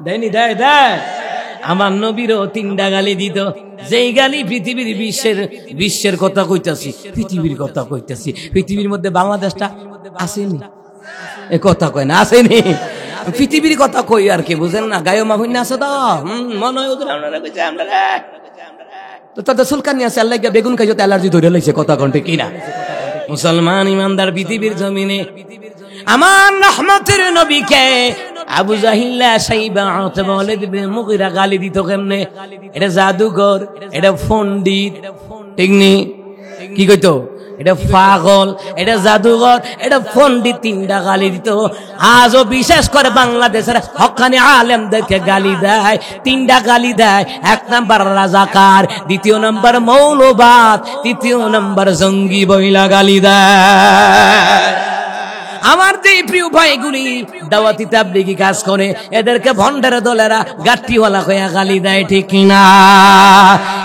দেয়নি? দেয়। আমার নবীরও 3টা গালি দিত, যেই গালি পৃথিবীর বিশ্বের কথা কইতাছি, পৃথিবীর কথা কইতাছি। পৃথিবীর মধ্যে বাংলাদেশটা আসেনি, এ কথা কয় না, আসেনি। পৃথিবীর কথা কই আর কি, বুঝেন না? গায়ে মাহুন আছে তো, মনে হয় তো তাদের চুলকানি আছে, আল্লাহ বেগুন খাইছে তো অ্যালার্জি ধরে লাইছে। কথা কন্টে কিনা? মুসলমান ইমানদার পৃথিবীর জমিনে আমার রহমতের নবীকে আবু জাহিল্লা সাইবা বলে দিবে মুগিরা গালি দিত কেমনে? এটা জাদুঘর, এটা পণ্ডিত, ঠিক নি? কি কইতো? এটা পাগল, এটা জাদুঘর, এটা পণ্ডিত, তিনটা গালি দিত। আজও বিশেষ করে বাংলাদেশের হক্কানি আলেমদেরকে গালি দেয়, তিনটা গালি দেয়। এক নাম্বার রাজাকার, দ্বিতীয় নাম্বার মৌলবাদ, তৃতীয় নাম্বার জঙ্গি বইলা গালি দেয়। আমার যে প্রিয় ভাইগুলি দাওয়াতি তাবলীগি কাজ করে, এদেরকে ভণ্ডার দলেরা গাট্টিওয়ালা কইয়া গালি দেয়, ঠিক কিনা?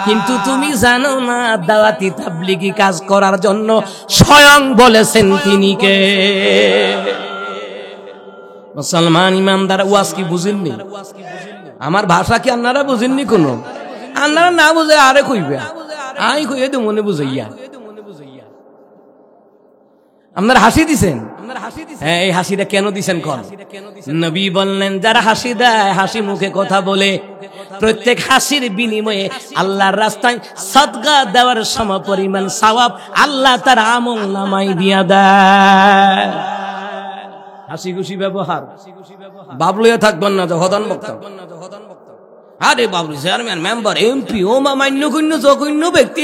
কিন্তু তুমি জানো না দাওয়াতি তাবলীগি কাজ করার জন্য স্বয়ং বলেছেন তিনি কে? মুসলমান ইমানদার ওয়াজ কি বুঝেননি? আমার ভাষা কি আপনারা বুঝেননি? কোনো আপনারা না বুঝে আরে কইবে, আই কইয়ে তো মনে বুঝাইয়া আপনারা হাসি দিছেন। হ্যাঁ, এই হাসিটা কেন দিছেন? কোন নবী বললেন যারা হাসি দেয়, হাসি মুখে কথা বলে, প্রত্যেক হাসির বিনিময়ে আল্লাহর রাস্তায় সাদকা দেওয়ার সমপরিমাণ সওয়াব আল্লাহ তার আমল নামায় দিয়া দেয়। হাসি খুশি ব্যবহার, বাবলুয়া থাকবেন না হদন বক্তা। আরে বাবলু চেয়ারম্যান, মেম্বার, এমপি, ও মান্য কন্য জঘন্য ব্যক্তি,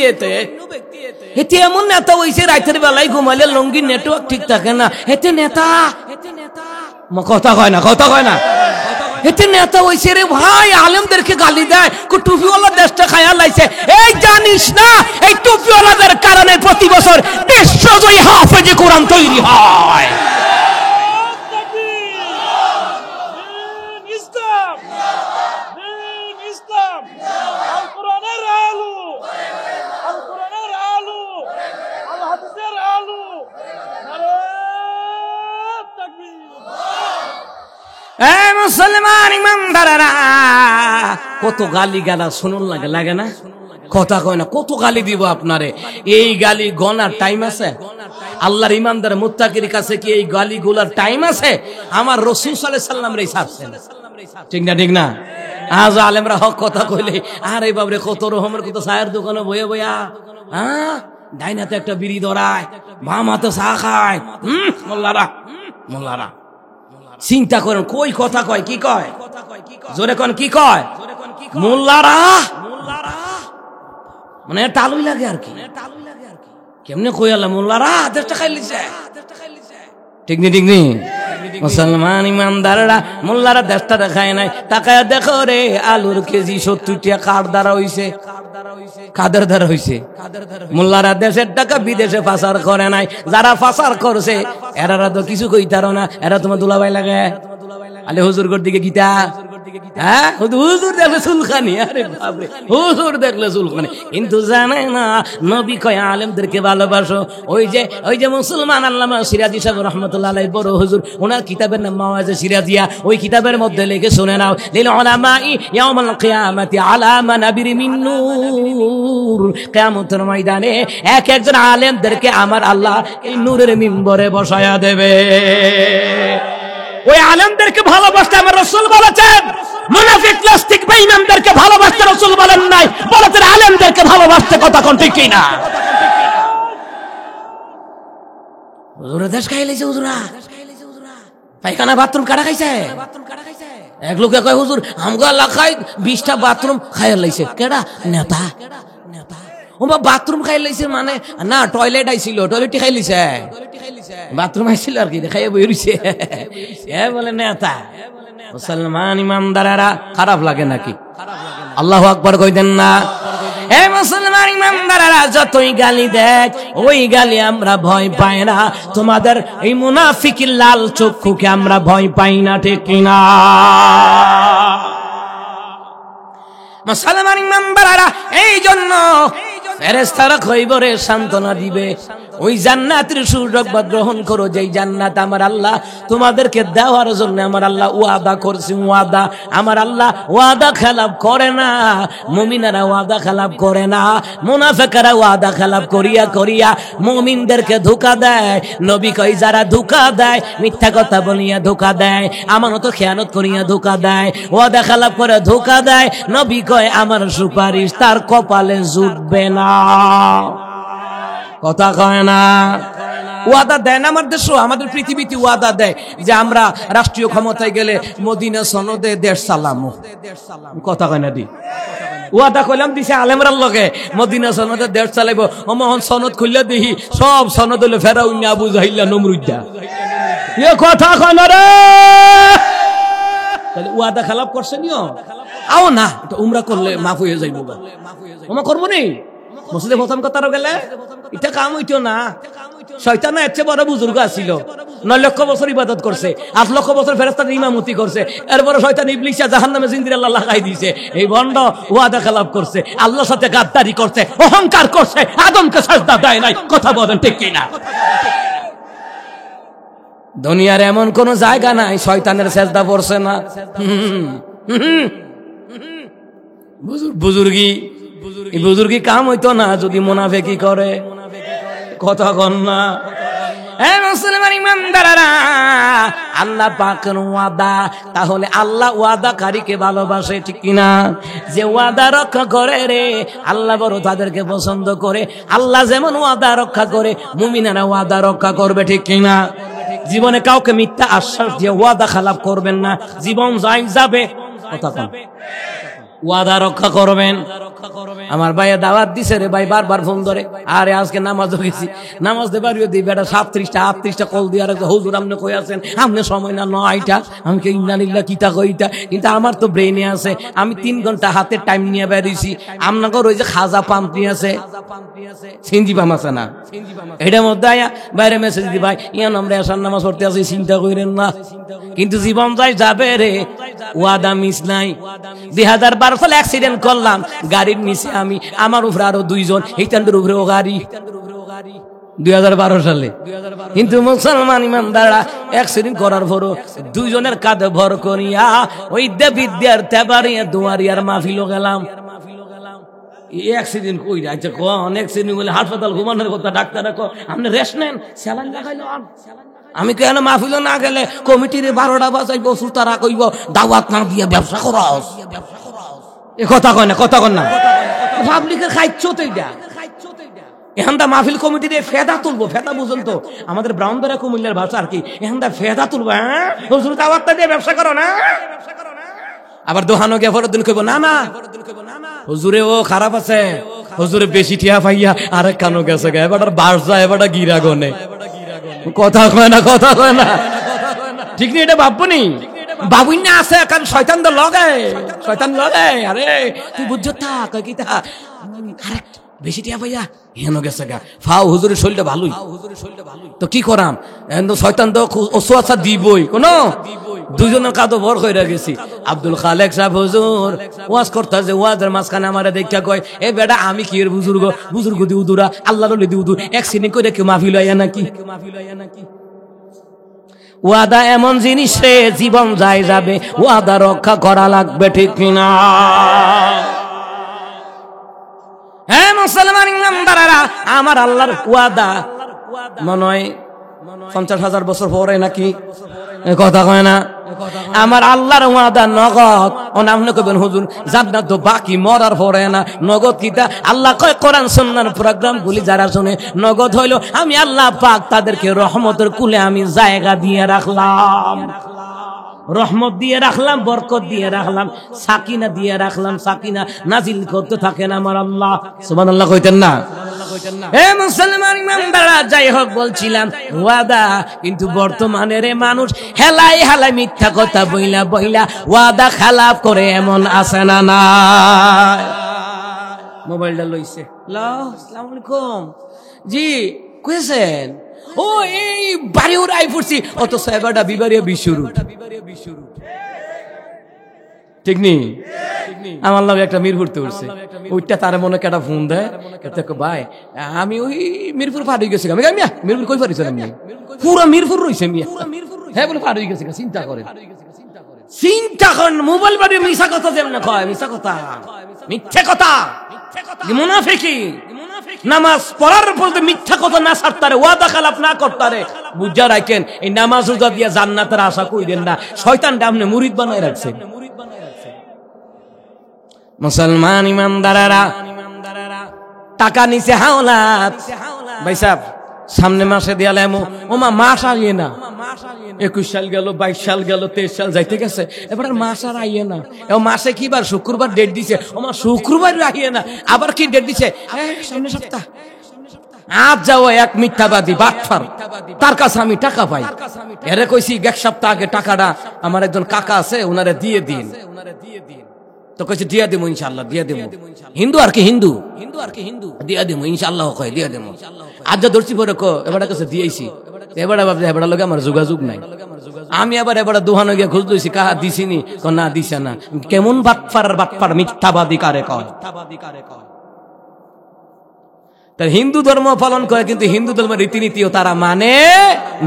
এতে এমন নেতা হইছে রাতের বেলায় ঘুমাইলে লঙ্গির নেটওয়ার্ক ঠিক থাকে না, এতে নেতা। কথা কয় না, কথা কয় না। এতে নেতা হইছে রে ভাই, আলেমদেরকে গালি দেয়, টুপিওয়ালা দেশটা খায়া লাইছে। এই জানিস না এই টুপিওয়ালাদের কারণে প্রতি বছর 150 জয়ী হাফেজে কোরআন তৈরি হয়। মুসলমান ইমানদারেরা কত গালি গালা শুনুন লাগে, লাগে না? কথা কয় না, কত গালি দিব আপনারে? এই গালি গনার টাইম আছে? আল্লাহর ইমানদার মুত্তাকির কাছে কি এই গালি গুলার টাইম আছে? আমার রাসূল সাল্লাল্লাহু আলাইহি ওয়াসাল্লাম রে ছাড়ছেন, ঠিক না? ঠিক না? আজ আলেমরা হক কথা কইলে আরে বাবরে কত রকমের, কত চায়ের দোকানে বইয়া বইয়া, হ্যাঁ, ডাইনাতে একটা বিড়ি ধরায়, বাম হাতে চা খায়। মোল্লারা, মোল্লারা চিন্তা করেন কই কথা কয়, কি কয়? জোরে কোন কি কয়? মোল্লারা, মানে তালুই লাগে আর কি। কেমনে কই আল্লাহ মোল্লারা দেশটা খাই লিছে, ঠিক নি? ঠিক নি? মুসলমান ইমানদাররা মোল্লারা দেশটা দেখায় নাই। তাকায় দেখো রে, আলুর কেজি 70 টাকা কার দ্বারা হইছে? কাদের দ্বারা হইছে? মোল্লারা দেশের টাকা বিদেশে পাচার করে নাই। যারা পাচার করছে এরা তো কিছু কইতারো না, এরা তোমার দুলাভাই লাগে। আলে হুজুর দিকে গীতা, হ্যাঁ, হুজুর দেখলে চুলখানি, আরে বাপরে, হুজুর দেখলে চুলখানি। কিন্তু জানে না নবী কয় আলেমদেরকে ভালোবাসো। ওই যে মুসলমান আল্লামা সিরাজি সাহেব রাহমাতুল্লাহ আলাইহি, বড় হুজুর, ওনার কিতাবের নাম মাওয়াজে সিরাজিয়া। ওই কিতাবের মধ্যে লিখে শুনে নাও, লিল উলামাই ইয়াউমাল কিয়ামাতি আলা মানাবির মিন নূর। কিয়ামতের ময়দানে এক একজন আলেমদেরকে আমার আল্লাহ এই নূরের মিম্বরে বসায়া দেবে। ওই আলেমদেরকে ভালোবাসতে আমার রাসূল বলেছেন। মুনাফিক নাস্তিক বেঈমানদেরকে ভালোবাসতে রাসূল বলেন নাই, বলেছেন আলেমদেরকে ভালোবাসতে। কথা কোন ঠিক কি না? হুজুরা দেশ খাই লাইছে, হুজুরা পায়খানা বাথরুম কাটা খাইছে। এক লোকে কয় হুজুর আমগো এলাকায় 20টা বাথরুম খাইয়া লাইছে। কেডা? নেতা। ও বাথরুম খাই লাইছে মানে না, টয়লেট আইছিল, টয়লেট খাই লাইছে, বাথরুম আইছিল আর কি, খাইয়া বই রইছে। এ বলে নেতা। মুসলমান ইমানদারেরা খারাপ লাগে নাকি? আল্লাহু আকবার কই দেন না? হে মুসলমান ইমানদারেরা, যতই গালি দেয় ওই গালি আমরা ভয় পাই না। তোমাদের এই মুনাফিকের লাল চক্ষুকে আমরা ভয় পাই না, ঠিক কিনা? মুসলমান ইমানদারেরা, এই জন্য ফেরেশতারা খৈবরে সান্ত্বনা দিবে, ওই জান্নাতের সুসংবাদ গ্রহণ করো, যেই জান্নাত আমার আল্লাহ তোমাদেরকে দেওয়ার জন্য আমার আল্লাহ ওয়াদা করছে। ওয়াদা আমার আল্লাহ ওয়াদা খেলাপ করে না, মুমিনেরা ওয়াদা খেলাপ করে না, মুনাফিকরা ওয়াদা খেলাপ করিয়া করিয়া মুমিনদেরকে ধোঁকা দেয়। নবী কই যারা ধোঁকা দেয়, মিথ্যা কথা বলিয়া ধোঁকা দেয়, আমানত খেয়ানত করিয়া ধোঁকা দেয়, ওয়াদা খেলাপ করে ধোঁকা দেয়, নবী কয় আমার সুপারিশ তার কপালে জুটবে না। কথা কয় না, ওয়াদা দেয় না আমার দেশ, আমাদের পৃথিবীতে ওয়াদা দেয় যে আমরা রাষ্ট্রীয় ক্ষমতায় গেলে মদিনা সনদে দেশ চালামু। কথা কয় না দি, ওয়াদা কইলাম দিছে আলেমরার লগে মদিনা সনদে দেশ চালাইব, ও মোহন সনদ খুললে দেখি সব সনদ হলো ফেরাউন আবু জাহিল্লা নমরুদ্দা। এ কথা কয় না রে, তাহলে ওয়াদা খেলাপ করছে নিও আও না, উমরা করলে মাফ হয়ে যাইব, ওমা করবো নি মসজিদে প্রথম কথারও গেলে এটা কাম হইতো না। শয়তান এর চেয়ে বড় বুজুর্গ আসছিল, 9 লক্ষ বছর ইবাদত করছে, 8 লক্ষ বছর ফেরেশতাদের ইমামতি করছে, এরপরে শয়তান ইবলিসা জাহান্নামে জিন্দির আল্লাহ লাগাই দিয়েছে। এই ভণ্ড ওয়াদা খেলাপ করছে, আল্লাহর সাথে গাদ্দারি করছে, অহংকার করছে, আদমকে সাজদা দেয় নাই। কথা বলেন ঠিক কিনা? দুনিয়ার এমন কোন জায়গা নাই শয়তানের সেজদা পড়ছে না। বুজুর্গি কাম হইতো না যদি মুনাফিকি করে। কথা কন না মুসলমান ইমানদাররা, আল্লাহ পাকের ওয়াদা, তাহলে আল্লাহ ওয়াদাকারীকে ভালোবাসে, ঠিক কিনা? যে ওয়াদা রক্ষা করে রে আল্লাহ বড় তাদেরকে পছন্দ করে। আল্লাহ যেমন ওয়াদা রক্ষা করে মুমিনেরা ওয়াদা রক্ষা করবে, ঠিক কিনা? জীবনে কাউকে মিথ্যা আশ্বাস দিয়ে ওয়াদা খেলাপ করবেন না, জীবন যাই যাবে। কথা কন, ওয়াদা রক্ষা করবেন। আমার ভাইয়া দাওয়াত দিছে রে ভাই, বারবার ফোন ধরে, আরে আজকে নামাজও গেছি, নামাজ দেবারিও দিই বেটা 37টা 38টা কল দিয়ে রাখছে, হুজুর আপনি কই আছেন, আপনি সময় না 9টা, আমি কে ইন্নালিল্লাহ কিতা কইতা, কিন্তু আমার তো ব্রেইনে আছে, আমি 3 ঘন্টা হাতে টাইম নিয়ে বেরিয়েছি। আপনাকে ওই যে খাজা পাম্প নিয়ে আছে, সিনজি পাম্প আছে না, এটার মধ্যে আয়া বাইরে মেসেজ দি, ভাই ইয়ান আমরা এসার নামাজ পড়তে আছি, চিন্তা করেন না। কিন্তু জীবন যাই যাবে রে, ওয়াদা মিস নাই। 2012 সালে অ্যাক্সিডেন্ট করলাম, গাড়ির নিচে আমি, আমার উপরে আরো 2 জন, এইটার উপরে ও গাড়ি। 2012 সালে। কিন্তু মুসলমান ইমানদাররা অ্যাক্সিডেন্ট করার পরও 2 জনের কাঁধে ভর করিয়া ওই দেবিদ্যার তেবারিয়া দুয়ারিয়ার মাহফিলও গেলাম। অ্যাক্সিডেন্ট কই যাচ্ছে, কোন অ্যাক্সিডেন্ট বলে হাসপাতাল ঘুমানোর কথা, ডাক্তার আপনি রেস্ট নেন, স্যালাইন লাগাইলো। আমি কেন মাহফিল না গেলে কমিটির 12টা বাজাইব, সুতারা কইব দাওয়াত না দিয়ে ব্যবসা করাস। এ কথা কয় না, কথা কন না, পাবলিকের খাইছো তো এইটা। এখানটা মাহফিল কমিটির ফেদা তুলবো, ফেদা বুঝুন তো আমাদের ব্রাহ্মণরা কুমিল্লার ভাষা আর কি, এখানটা ফেদা তুলবো। হ্যাঁ হুজুর দাওয়াতটা দিয়ে ব্যবসা করো না, আবার দোহানো গিয়ে পরের দিন কইব না না হুজুরে ও খারাপ আছে, হুজুরে বেশি টিয়া পাইয়া আরেক কানো গেছে, এবার বাস যায়, এবার গিরা গনে। কথা কয় না, কথা কয় না, ঠিক নেই এটা ভাববনি। বাবুই না আছে কারণ শয়তান তো লগে, শয়তান লগে। আরে তুই বুঝছো তা কয় কি তা, আরে বেশি টিয়া পাইয়া হেন গেছে গা, ফাও হুজুরের শরীরটা ভালোই, তো কি করাম, শয়তান তো ওসওয়াসা দিবই। কোন 2 জনের কাঁধে ভর কইরা গেছি। আব্দুল খালেক সাহেব হুজুর ওয়াজ করতেছে, ওয়াজের মাঝখানে আমারে দেখা কয়, এ বেটা আমি কি এর বুজুর্গ, বুজুর্গ দি উদুরা আল্লাহর দি উদুর, অ্যাক্সিডেন্ট করে কেউ মাহফিল আইয়া নাকি? ওয়াদা এমন জিনিস রে, জীবন যায় যাবে, ওয়াদা রক্ষা করা লাগবে, ঠিক কিনা? হ্যাঁ মুসলমান ইমানদাররা, আমার আল্লাহর ওয়াদা মনে হয় 50,000 বছর পরে নাকি, কথা কয় না। আমার আল্লাহর ওয়াদা নগদ। আপনি কইবেন হুজুর জান্নাত তো বাকি মরার পরে না, নগদ কিতা? আল্লাহ কয় কোরআন সুন্নাহর প্রোগ্রাম গুলি যারা শুনে নগদ হইলো, আমি আল্লাহ পাক তাদেরকে রহমতের কুলে আমি জায়গা দিয়ে রাখলাম, রহমত দিয়ে রাখলাম, বরকত দিয়ে রাখলাম, সাকিনা দিয়ে রাখলাম, সাকিনা নাজিল করতে থাকেন আমার আল্লাহ। সুবহানাল্লাহ কইতেন না? এ মুসলমান ইমানদাররা, যাই হোক বলছিলাম ওয়াদা, কিন্তু বর্তমানের মানুষ হেলাই হেলাই মিথ্যা কথা বইলা বইলা ওয়াদা খেলাপ করে, এমন আছে না নাই? মোবাইলটা লইছে, আসসালামু আলাইকুম জি কইছেন, ও এই বাড়ি ওর আই পড়ছি, অত সাহেবাটা বিবারিয়া বিশুরু, ঠিক নেই? আমার লগে একটা মিরপুরতে উঠছে, ওইটা তার মনে একটা ফোন দেয়, ভাই আমি ওই মিরপুর পার হয়ে গেছি। আমি মিয়া মিরপুর কই পারিছেন আপনি? পুরা মিরপুর রইছে মিয়া। হ্যাঁ বলে পার হয়ে গেছে। চিন্তা করেন, চিন্তা করেন, মোবাইল বাড়ি মিশা কথা যেমন কয়, মিশা কথা, মিথ্যে কথা, মুনাফিকি। নামাজ পড়ার পর মিথ্যা কথা না ছাড়তারে, ওয়াদা খালাপ না করতারে, বুঝা রাখেন এই নামাজ রোজা দিয়া জান্নাতের আশা কইরেন না, শয়তানটা আপনি মুরিদ বানায় রাখছেন। মুসলমান ইমানদারেরা, টাকা নিচে হাওলাত, ভাই সাহেব সামনে মাসে দিয়ালে ওমা মাস আইয়ে না, 21 সাল গেল, 22 সাল গেল, 23 সাল যাইতে গেছে, এবার মাস আর আইয়ে না। মাসে কি বার? শুক্রবার ডেট দিছে, ওমা শুক্রবার আইয়ে না। আবার কি ডেট দিছে? সামনে সপ্তাহ। আজ যাও এক মিথ্যাবাদী বাটফার, তার কাছে আমি টাকা পাই। এরে কইছি এক সপ্তাহ আগে টাকাটা আমার একজন কাকা আছে, ওনারে দিয়ে দিন। তো কইছে দিয়া দেবো ইনশাআল্লাহ, দিয়া দেবো। হিন্দু আর কি হিন্দু দিয়া দেবো ইনশাআল্লাহ, কয় দিয়া দেবো। আজ যা ধরছি পরে এবার কাছে দিয়েছি, এবারে ভাবছি এবার লোক আমার যোগাযোগ নাই। আমি আবার এবার দোহানো গিয়ে খুঁজ লইছি, কাহা দিছিনি? না দিছে না। কেমন বাটফার মিথ্যাবাদী কারে কয়? তার হিন্দু ধর্ম পালন করে, কিন্তু হিন্দু ধর্মের রীতিনীতিও তারা মানে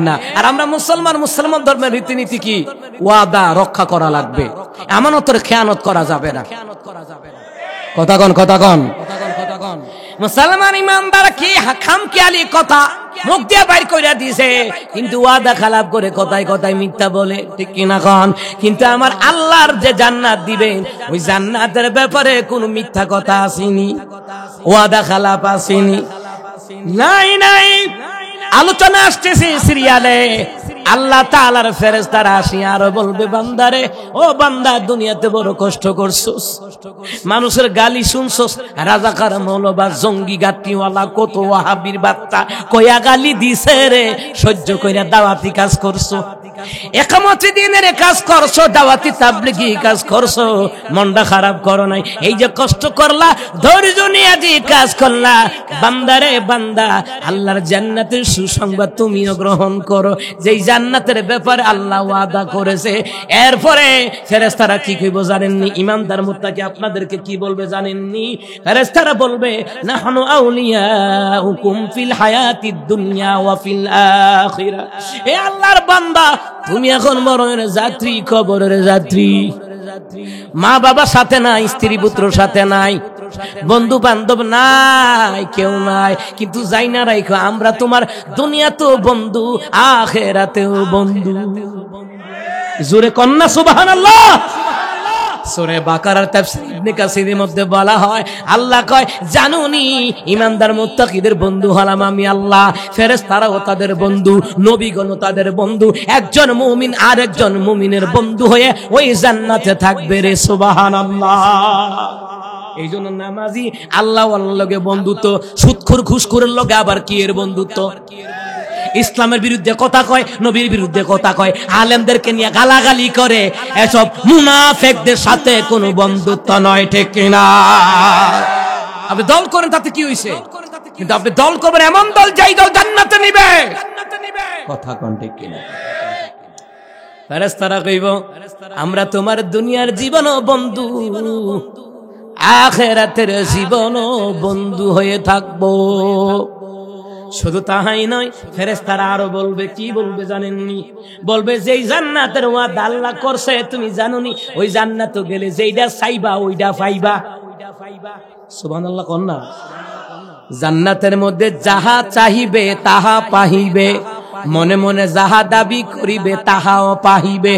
না। আর আমরা মুসলমান ধর্মের রীতিনীতি কি? ওয়াদা রক্ষা করা লাগবে, আমানতের খেয়ানত করা যাবে না। কথা কন। মুসলমান ইমানদার কি খামখেয়ালি কথা মুখ দিয়ে বাইর কইরা দিছে, কিন্তু ওয়াদা খালাপ করে কথায় কথায় মিথ্যা বলে, ঠিক কিনা কন? কিন্তু আমার আল্লাহর যে জান্নাত দিবেন, ওই জান্নাতের ব্যাপারে কোনো মিথ্যা কথা আসেনি, ওয়াদা খালাপ আসেনি। নাই আলোচনা আসতেছে সিরিয়ালে। আল্লাহ তাআলার ফেরেশতারা আসিয়া আর বলবে, বান্দারে, ও বান্দা, দুনিয়াতে বড় কষ্ট করছস, মানুষের গালি শুনছস, রাজাকার মৌলবাদ জঙ্গি গাট্টিওয়ালা কত ওয়াহাবির বার্তা কয়া গালি দিছে রে, সহ্য কইরা দাওয়াতি কাজ করছো, একামতে দিনের কাজ করছো, দাওয়াতি তাবলীগি কাজ করছো, মনটা খারাপ করো নাই। এই যে কষ্ট করলা, ধৈর্য নিয়ে যে কাজ করলা, বান্দারে বান্দা, আল্লাহর জান্নাতের সুসংবাদ তুমিও গ্রহণ করো, যেই জান্নাতের ব্যাপারে আল্লাহ ওয়াদা করেছে। এরপরে ফেরেশতারা কি কইব জানেননি? ইমানদার মুত্তাকি আপনাদেরকে কি বলবে জানেননি? ফেরেশতারা বলবে, নাহনু আউলিয়াউকুম ফিল হায়াতিদ দুনিয়া ওয়া ফিল আখিরা। এ আল্লাহর বান্দা, তুমি এখন মরণের যাত্রী, কবরের যাত্রী। মা বাবা সাথে নাই, স্ত্রী পুত্র সাথে নাই, বন্ধু বান্ধব নাই, কেউ নাই, কিন্তু যাই না রাইখো, আমরা তোমার দুনিয়াতেও বন্ধু, আখিরাতেও বন্ধু। জোরে কন্না সুবহানাল্লাহ। সূরা বাকারার তাফসীর ইবনে কাসিরের মধ্যে বলা হয়, আল্লাহ কয়, জানুনি ঈমানদার মুত্তাকিদের বন্ধু হলাম আমি আল্লাহ, ফেরেশতারাও তাদের বন্ধু, নবীগণও তাদের বন্ধু, একজন মুমিন আর একজন মুমিনের বন্ধু হয়ে ওই জান্নাতে থাকবে রে। সুবহানাল্লাহ। এই জন্য নামাজি আল্লাহ ওয়াল্লাহর লগে বন্ধুত্ব, সুদখোর ঘুষখোরের লগে আবার কি এর বন্ধুত্ব? ইসলামের বিরুদ্ধে কথা কয়, নবীর বিরুদ্ধে কথা কয়, আলেমদেরকে নিয়ে গালাগালি করে, এসব মুনাফিকদের সাথে কোনো বন্ধুত্ব নয়, ঠিক কিনা? আপনি দল করেন তাতে কি হইছে? কিন্তু আপনি দল করবেন এমন দল, যেই দল জান্নাতে নিবে। কথা কোন ঠিক কিনা? ফেরেশতারা কইব, আমরা তোমার দুনিয়ার জীবনও বন্ধু, আখিরাতের জীবনও বন্ধু হয়ে থাকবো। শুধু তাহাই নয়, ফেরেশতারা আরো বলবে, কি বলবে জানেননি? বলবে, যেই জান্নাতের ওয়াদা আল্লাহ করছে তুমি জানোনি, ওই জান্নাতে গেলে যেইটা চাইবা ওইটা পাইবা। সুবহানাল্লাহ কোন না? জান্নাতের মধ্যে যাহা চাহিবে তাহা পাহিবে, মনে মনে যাহা দাবি করিবে তাহাও পাহিবে।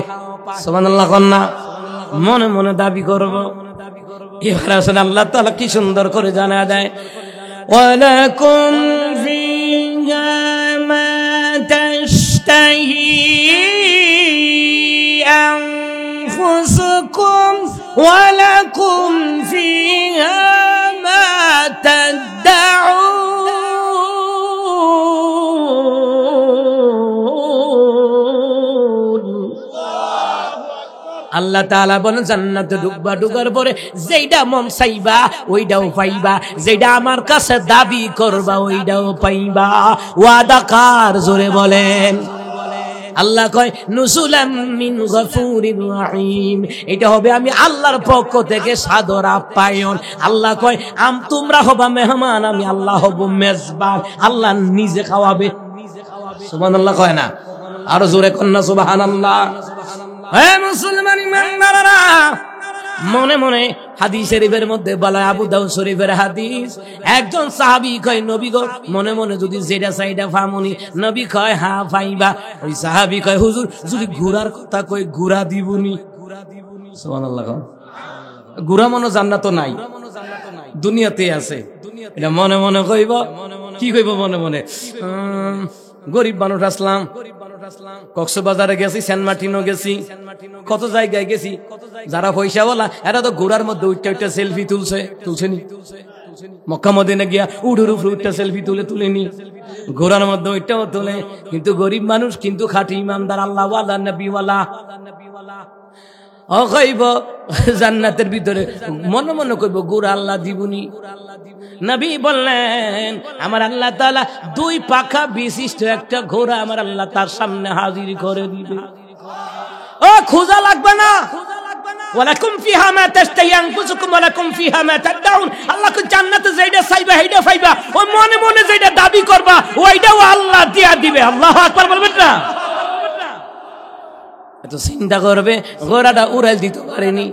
সুবহানাল্লাহ কোন না? মনে মনে দাবি করব। এবার আসলে আল্লাহ তাআলা কি সুন্দর করে জানা দেয়, ওয়ালাকুম ফিহা মা তাশতাহি আনফুসুকুম ওয়ালাকুম ফিহা মা তাদউন। আল্লাহ তাআলা বলেন, জান্নাতে ঢুকবা, ঢুকার পরে যেইটা মন চাইবা ওইটাও পাইবা, যেটা আমার কাছে দাবি করবা ওইটাও পাইবা। ওয়াদা কার? জোরে বলেন। আল্লাহ কয় নুসুলাম মিন গফুরির রহিম, এটা হবে আমি আল্লাহর পক্ষ থেকে সাদর আপ্যায়ন। আল্লাহ কয় তোমরা হবা মেহমান, আমি আল্লাহ হব মেজবান। আল্লাহ নিজে খাওয়াবে। সুবহানাল্লাহ কয় না? আরো জোরে কন্যা সুবহানাল্লাহ। হে মুসলমান ইমানদাররা, মনে মনে হাদিস শরীফের মধ্যে বলা, আবু দাউদ শরীফের হাদিস, একজন সাহাবী কয় নবী গো, মনে মনে যদি যেটা চাইটা ফামুনি। নবী কয় হ্যাঁ পাইবা। ওই সাহাবী কয় হুজুর যদি ঘোড়ার কথা কই ঘোড়া দিবনি। সুবহানাল্লাহ। ঘোড়া মনে জান্নাত নাই, দুনিয়াতে আছে। এটা মনে মনে কইব। কি কইব মনে মনে? গরিব মানুষ আসলাম, কক্সবাজারে গেছি, সেন্ট মার্টিনও গেছি, কত জায়গায় গেছি। যারা পয়সাওয়ালা এরা তো ঘোড়ার মধ্যে উঠতে উঠতে সেলফি তুলছেনি। মক্কা মদিনা গিয়া উড়ুর উপরে উঠতে সেলফি তুলেনি, ঘোড়ার মধ্যে ওইটাও তোলে। কিন্তু গরিব মানুষ কিন্তু খাঁটি ইমানদার, আল্লাহওয়ালা, নবীওয়ালা। কইব জান্নাতের ভিতরে মনে মনে কইব ঘোড়া আল্লাহ দিবনি। নবী বললেন আমার আল্লাহ তাআলা 2 পাখা বিশিষ্ট একটা ঘোড়া আমার আল্লাহ তার সামনে হাজির করে দিবে। ও খোঁজা লাগবে না। ওয়ালাকুম ফিহা মা তাশতাহি আনফুসুকুম ওয়ালাকুম ফিহা মা তাদউন। আল্লাহকে জান্নাতে যেটা চাইবা সেইটা পাইবা। ওই মনে মনে যেটা দাবি করবা ওইটাও আল্লাহ দিয়া দিবে। আল্লাহু আকবার বলবেন না? এত চিন্তা করবে। ঘোড়াটা উড়াল দিতে পারেনি,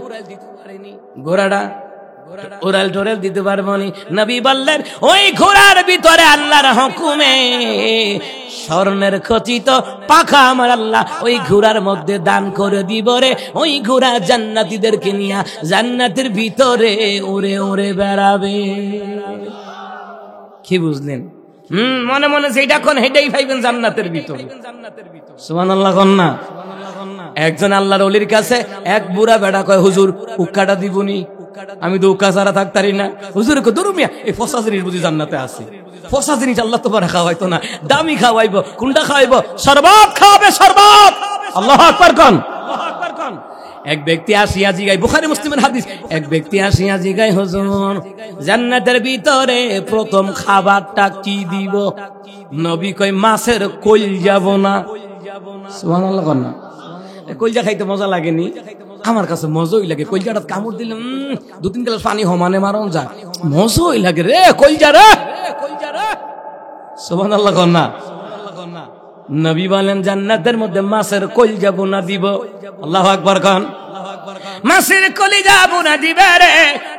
ঘোড়াটা উড়াল টোরাল দিতে পারবনি। নবী বললেন ওই ঘোড়ার ভিতরে আল্লাহর হুকুমে স্বর্ণের খচিত পাখা আমার আল্লাহ ওই ঘোড়ার মধ্যে দান করে দিব রে। ওই ঘোড়া জান্নাতীদেরকে নিয়ে জান্নাতের ভিতরে উড়ে উড়ে বেড়াবে। কি বুঝলেন? মনে মনে যেটা কোন হেটাই পাইবেন জান্নাতের ভিতরে। সুবহানাল্লাহ কন্যা। একজন আল্লাহর ওলির কাছে এক বুড়া বেড়া কয় হুজুর উক্কাটা দিবনি। আমি তো উক্কা ছাড়া থাকতারি না। হুজুর কো দূর মিয়া, এই ফসা জিনিস বুঝি জান্নাতে আছে? ফসা জিনিস আল্লাহ তো পারে খাওয়াইতো না, দামি খাওয়াইবো। কোনটা খাওয়াইবো? শরবত খাওয়াবে, শরবত। আল্লাহু আকবার কোন। এক ব্যক্তি আসিয়া জিগায়, বুখারী মুসলিমের হাদিস, এক ব্যক্তি আসিয়া জিগায় হুজুর জান্নাতের ভিতরে প্রথম খাবারটা কি দিব? নবী কয় মাছের কলিজা বোনা। সুবহানাল্লাহ কোন। কলিজা খাইতে মজা লাগেনি? আমার কাছে মজাই লাগে। কলিজাটা কামড় দিলে 2-3 গ্লাস পানি সমানে মারন যায়, মজাই লাগে রে কলিজা রে। সুবহানাল্লাহ কন্যা। নবী বলেন জান্নাতের মধ্যে মাছের কলিজা বোনা দিব। আল্লাহু আকবার কোন। মাছের কলিজা বোনা দিবে রে।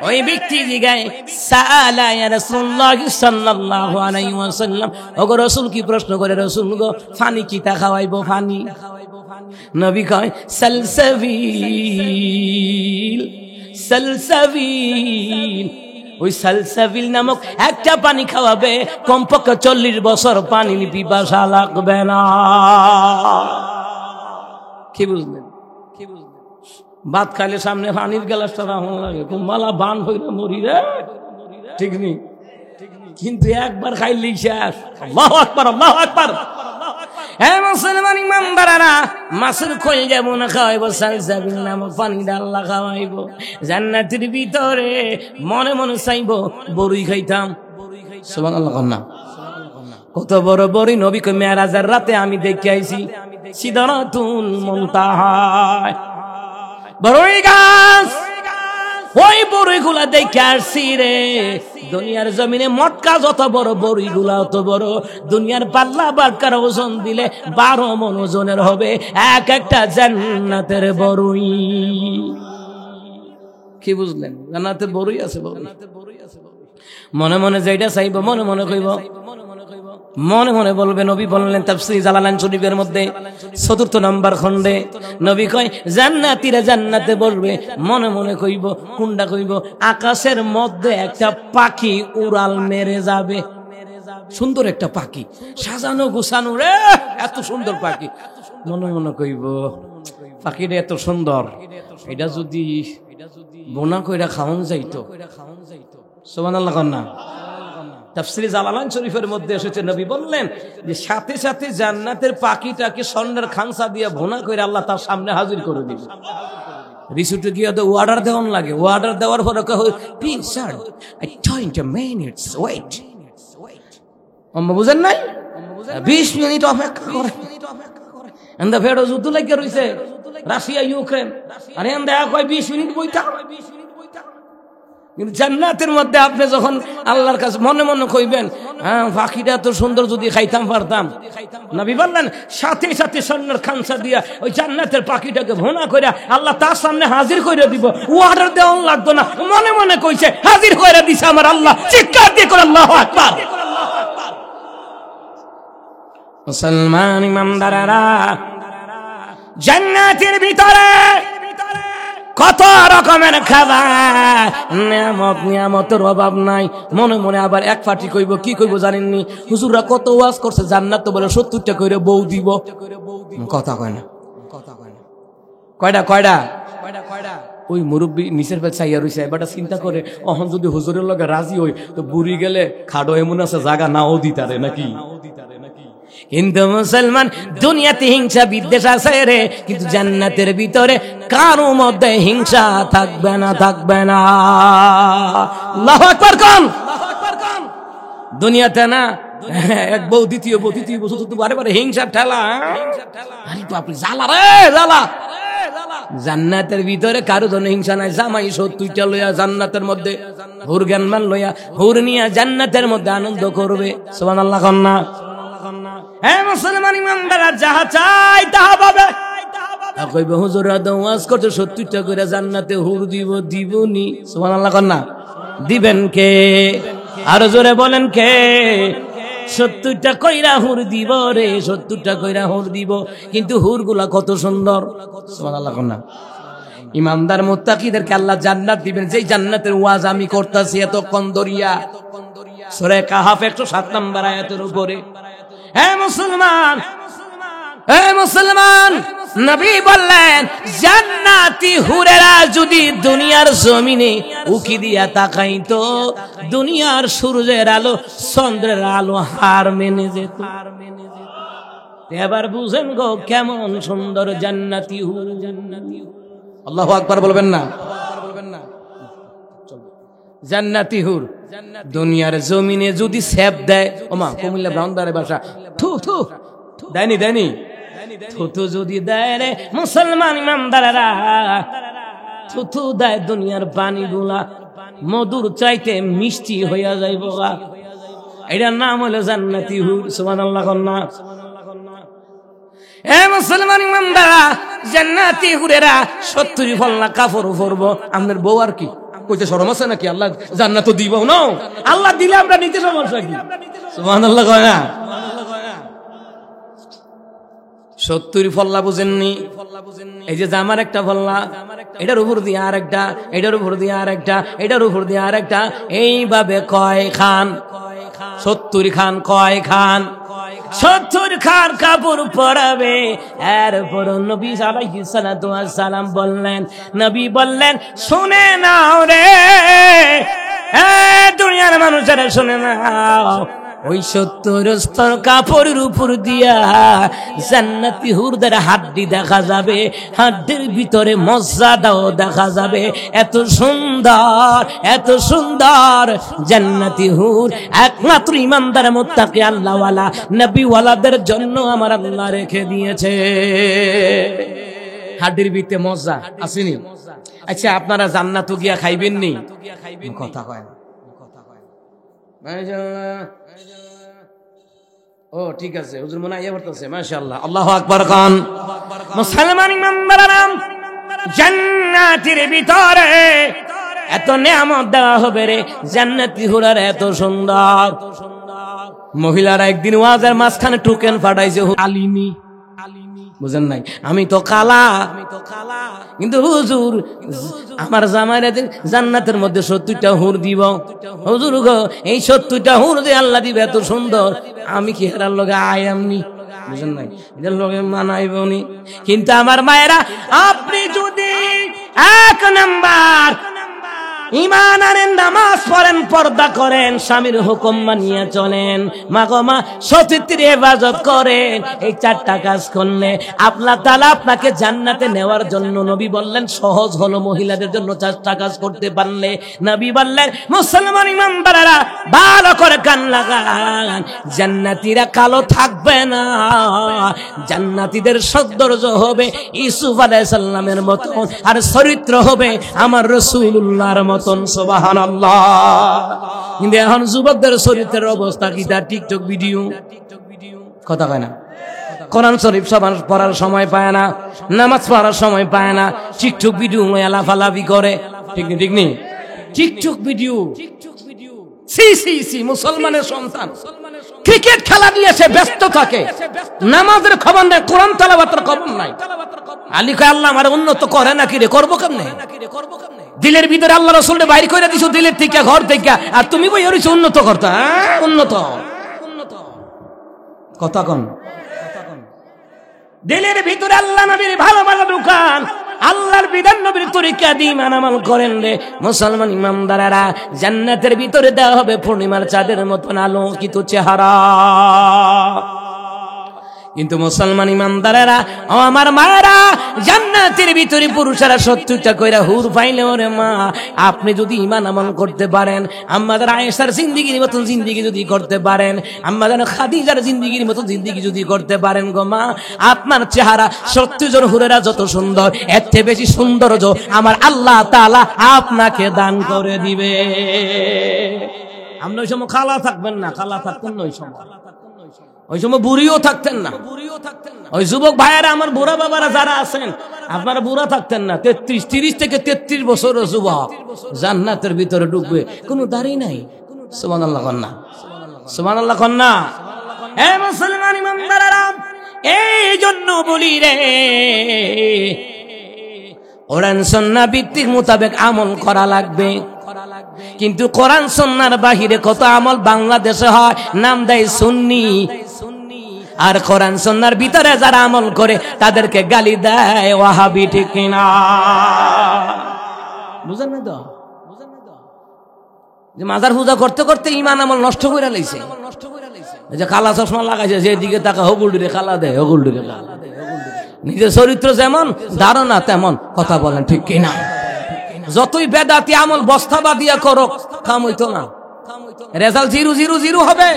ওই ব্যক্তি জিগায় সালা ইয়া রাসূলুল্লাহ সাল্লাল্লাহু আলাইহি ওয়াসাল্লাম, ওগো রাসূল কি প্রশ্ন করে? রাসূল গো পানি কি তা খাওয়াইবো? পানি। নবী কয় সালসাবিল, সালসাবিল। ওই সালসাবিল নামক একটা পানি খাওয়াবে, কমপক্ষে 40 বছর পানি পিপাসা লাগবে না। কি বুঝলেন? ভাত খাইলে সামনে পানির গ্লাসটা রাখুন লাগে, কুম্বালা বান হইলে মরি রে। ঠিক নেই? কিন্তু একবার খাইলেই শেষ। আল্লাহু আকবার, আল্লাহু আকবার। হ্যাঁ মুসলমান ইমানদারেরা, মাছের কলিজা বোনা খাওয়াইবো, সালসাবিল নামক পানিটা আল্লাহ খাওয়াইবো। জান্নাতের ভিতরে মনে মনে চাইবো বড়ই খাইতাম। সুবহানাল্লাহ কন্যা। কত বড় বড়ই নবী কই মেরাজের রাতে আমি দেখে আইছি সিদরাতুল মুনতাহা বড়ই গাছ। ওই বড়ইগুলা দেখে আসছি রে। দুনিয়ার জমিনে মটকা যত বড়, বড়ইগুলা অত বড়। দুনিয়ার পাল্লা বাটকার ওজন দিলে 12 মণ ওজনের হবে এক একটা জান্নাতের বড়ই। কি বুঝলেন? জান্নাতে বড়ই আছে। মনে মনে যেটা চাইবো মনে মনে কইব, মনে মনে বলবে। নবী বললেন তাফসীর জালালাইন শরীফের মধ্যে ৪র্থ নম্বর খণ্ডে নবী কয় জান্নাতীরা জান্নাতে বলবে, মনে মনে কইব। কোনটা কইব? আকাশের মধ্যে একটা পাখি উড়াল মেরে যাবে। সুন্দর একটা পাখি, সাজানো গোছানো রে, এত সুন্দর পাখি। মনে মনে কইব পাখিটা এত সুন্দর, এটা যদি বোনা কইরা খাওয়ান যাইতো। সুবহানাল্লাহ কন্যা। তাফসীরে জালালাইন শরীফের মধ্যে এসেছে, নবী বললেন যে সাথে সাথে জান্নাতের পাখিটাকে স্বর্ণের খানসা দিয়ে ভুনা করে আল্লাহ তার সামনে হাজির করে দিবে। রিসুটে গিয়ে তো অর্ডার দেওয়ান লাগে। অর্ডার দেওয়ার পরে প্লিজ স্যার 20 minutes ওয়েট। বুঝেন নাই? 20 মিনিট অপেক্ষা করে। এন্দা ফেরো যুদ্ধ লাগিয়ে রয়েছে রাশিয়া ইউক্রেন, আরে এন্দা কয় 20 মিনিট বইতা। কিন্তু জান্নাতের মধ্যে আপনি যখন আল্লাহর কাছে মনে মনে কইবেন, হ্যাঁ পাখিটা এত সুন্দর, যদি খাইতাম পারতাম। নবী বললেন সাথে সাথে স্বর্ণের খামসা দিয়া ওই জান্নাতের পাখিটাকে ভুনা করে আল্লাহ তার সামনে হাজির করে দিব। অর্ডার দেওয়া লাগতো না, মনে মনে কইছে হাজির করে দিছে আমার আল্লাহ। চিৎকার দিয়ে করে আল্লাহু আকবার। মুসলমান ইমানদারেরা, জান্নাতের ভিতরে কত রকমের খাবার, নিয়ামতের অভাব নাই। মনে মনে আবার এক ফাটি কইব, কি কইব জানেননি? হুজুররা কত ওয়াজ করছে জান্নাত তো বলে 70টা কইরে বউ দিব। কথা কয় না, কয়টা কয়টা ওই মুরব্বী নিচের পেট চাইয়া রইছে, এবারটা চিন্তা করে অহন যদি হুজুরের লগে রাজি হই তো বুড়ি গেলে খাডো এমন আছে জায়গা নাও দিতারে নাকি। কিন্তু মুসলমান, দুনিয়াতে হিংসা বিদ্বেষ আছে রে, কিন্তু জান্নাতের ভিতরে কারো মধ্যে হিংসা থাকবে না, থাকবে না। আল্লাহু আকবার কোন। দুনিয়াতে না এক বউ দ্বিতীয় বউ তৃতীয় বউ চতুর্থ, বারে বারে হিংসার ঠেলা। আরে বাপ রে, জ্বালা রে জ্বালা। জান্নাতের ভিতরে কারো জন্য হিংসা নাই। জামাই 70টা লইয়া জান্নাতের মধ্যে হুর জ্ঞানমান লইয়া হুর নিয়া জান্নাতের মধ্যে আনন্দ করবে। সুবহানাল্লাহ কন্না। হ্যাঁ মুসলমান ইমানদাররা, যাহা চাই তাহা পাবে। কইব হুজুররা তো ওয়াজ করতে 70টা করে জান্নাতে হুর দিব, দিবনি। সুবহানাল্লাহ কন্না। দিবেন কে? আরো জোরে বলেন কে? 70টা কইরা হুর দিব রে, 70টা কইরা হুর দিব। কিন্তু হুরগুলা কত সুন্দর। সুবহানাল্লাহ কন্না। ইমানদার মুত্তাকিদেরকে আল্লাহ জান্নাত দিবেন। যেই জান্নাতের ওয়াজ আমি করতেছি এতক্ষণ দরিয়া, সূরা কাহাফ 107 নম্বর আয়াতের উপরে। হে মুসলমান, হে মুসলমান, নবী বললেন জান্নাতি হুরেরা যদি দুনিয়ার জমিনে উকি দিয়া তাকাইতো, দুনিয়ার সূর্যের আলো চন্দ্রের আলো হার মেনে যেত। এবার বুঝেন গো কেমন সুন্দর জান্নাতি হুর। আল্লাহু আকবার বলবেন না? জান্নাতি হুর দুনিয়ার জমিনে যদি সেব দেয়, ওমা কুমিল্লা ব্রাউনবারে ভাষা, থু থু দেয়নি দেয়নি, থুতু যদি দেয় রে মুসলমান ইমানদারেরা, থুতু দেয়, দুনিয়ার পানিগুলা মধুর চাইতে মিষ্টি হইয়া যাইব। এটার নাম হলো জান্নাতি হুর। সুবহানাল্লাহ কন্না। এ মুসলমান ইমানদাররা, জান্নাতি হুরেরা 70 ফল্লা কাপড় পরবো। আপনার বউ আর কি কইতে শরম আছে নাকি? আল্লাহ জান্নাত দিব না, আল্লাহ দিলে আমরা নিতে সমস্যা কি? সুবহানাল্লাহ কয় না? 70 ফল্লা বুঝেননি? এই যে জামার একটা ফল্লা, এটার উপর দিয়ে আর একটা, এটার উপর দিয়ে আর একটা, এটার উপর দিয়ে আর একটা, এইভাবে কয় খান? 70 খান। কয় খান? 70 খান কাপড় পরাবে। এরপর নবী আলাইহিস সালাতু ওয়াস সালাম বললেন, নবী বললেন শুনে নাও রে, দুনিয়ার মানুষেরা শুনে নাও, ওই 70 স্তর কাপড়ের উপর দিয়া জান্নাতি হুরদের হাড্ডি দেখা যাবে, হাড্ডির ভিতরে মজ্জাদাও দেখা যাবে। এত সুন্দর, এত সুন্দর জান্নাতি হুর একমাত্র ইমানদার মুত্তাকি আল্লাহওয়ালা নবীওয়ালাদের জন্য আমার আল্লাহ রেখে দিয়েছে। হাড্ডির ভিতরে মজ্জা আসেনি? আচ্ছা আপনারা জান্নাত গিয়া খাইবেন নি? কথা কয় না। ও ঠিক আছে, হুজুর মনে আইয়া পড়তেছে, মাশাআল্লাহ, আল্লাহু আকবার খান। মুসলমান ইমানদাররা, জান্নাতের ভিতরে এত নিয়ামত দেওয়া হবে রে, জান্নাতি হুরার এত সুন্দর। মহিলারা একদিন ওয়াজের মাঝখানে টোকেন পাঠাইছে, আলিমি বুঝেন নাই, আমি তো কালা, কিন্তু হুজুর আমার জামাইরা জান্নাতের মধ্যে 70টা হুর দিব। হুজুর গো, এই 70টা হুর যে আল্লাহ দিবে এত সুন্দর, আমি কি হেরার লগে আয়ামনি? বুঝেন নাই, এদের লগে মানাইবনি। কিন্তু আমার মায়েরা, আপনি যদি 1 নাম্বার ঈমান আনেন, নামাজ পড়েন, পর্দা করেন, স্বামীর হুকুম মানিয়ে চলেন, মা গো মা সতীত্বের ইবাদত করেন, এই চারটা কাজ করলে আল্লাহ তাআলা আপনাকে জান্নাতে নেওয়ার জন্য নবী বললেন সহজ হলো মহিলাদের জন্য চারটা কাজ করতে পারলে। নবী বললেন মুসলমান ইমানদারেরা ভালো করে কান লাগান, জান্নাতীরা কালো থাকবে না, জান্নাতীদের সৌন্দর্য হবে ইউসুফ আলাইহিস সালামের মতো, আর চরিত্র হবে আমার রাসূলুল্লাহর মতন। সুবহানাল্লাহ। কিন্তু এখন যুবকদের চরিত্রের অবস্থা কি? তার টিকটক ভিডিও, কথা কয় না, কোরআন শরীফ সবার পড়ার সময় পায় না, নামাজ পড়ার সময় পায় না, টিকটক ভিডিও লাফালাফি করে, ঠিক নেই? ঠিক নেই? টিকটক ভিডিও, সি সি সি মুসলমানের সন্তান ক্রিকেট খেলা নিয়ে সে ব্যস্ত থাকে, নামাজের খবর নাই, কোরআন তেলাওয়াতের খবর নাই। আলী কয় আল্লাহ আমার উন্নত করে নাকি রে, করবো কেমনে? দিলের ভিতরে আল্লাহ রাসূলকে বাইর করে দিছো দিলের থেকে, ঘর থেকে, আর তুমি বই হইছো উন্নত করতে। উন্নত কথা কন, দিলের ভিতরে আল্লাহ নবীর ভালোবাসা ঢুকান, আল্লাহর বিধান নবীর তরিকা দিয়ে ঈমান আমল করেন রে মুসলমান ইমানদারেরা, জান্নাতের ভিতরে দেওয়া হবে পূর্ণিমার চাঁদের মতন আলোকিত চেহারা। কিন্তু মুসলমান ইমানদারেরা, ও আমার মায়েরা, জান্নাতের ভিতরে পুরুষেরা 70টা কইরা হুর পাইলে ওরে মা, আপনি যদি ঈমান আমল করতে পারেন, আমাদের আয়েশার জিন্দেগির মতন জিন্দেগি যদি করতে পারেন, আমাদের খাদিজার জিন্দেগির মতন জিন্দেগি যদি করতে পারেন গো মা, আপনার চেহারা 70 জন হুরেরা যত সুন্দর, এর থেকে বেশি সৌন্দর্য আমার আল্লাহ তাআলা আপনাকে দান করে দিবে। আপনি ওই সময় খালা থাকবেন না, খালা থাকতেন না ওই সময় বুড়িও থাকতেন না। ওই যুবক ভাইয়েরা, আমার বুড়া বাবারা যারা আছেন, আপনারা বুড়া থাকতেন না। 30 থেকে 33 বছর যুবক জান্নাতের ভিতরে ঢুকবে, কোনো দাড়ি নাই। সুবহানাল্লাহ কন্যা, সুবহানাল্লাহ কন্যা। হে মুসলমান ইমানদারেরা, এই জন্য বলি রে, কোরআন সুন্নাহ ভিত্তিক মোতাবেক আমল করা লাগবে। কিন্তু কোরআন সুন্নাহর বাহিরে কত আমল বাংলাদেশে হয়, নাম দেয় সুন্নি, আর কোরআন সুন্নাহর ভিতরে যারা আমল করে তাদেরকে গালি দেয় ওয়াহাবি, ঠিক কিনা? বুঝেন না তো, যে মাজার পূজা করতে করতে ঈমান আমল নষ্ট করে লাইছে। এই যে কালা চশমা লাগাইছে, যেদিকে তাকা হগুলডুরে কালা দেয়, হগুলডুরে কালা দেয়। নিজের চরিত্র যেমন, ধারণা তেমন, কথা বলেন ঠিক কিনা? যতই বেদাতি আমল বস্তাবা দিয়া করো, কাম হইতো না, রেজাল্ট 0-0-0 হবে।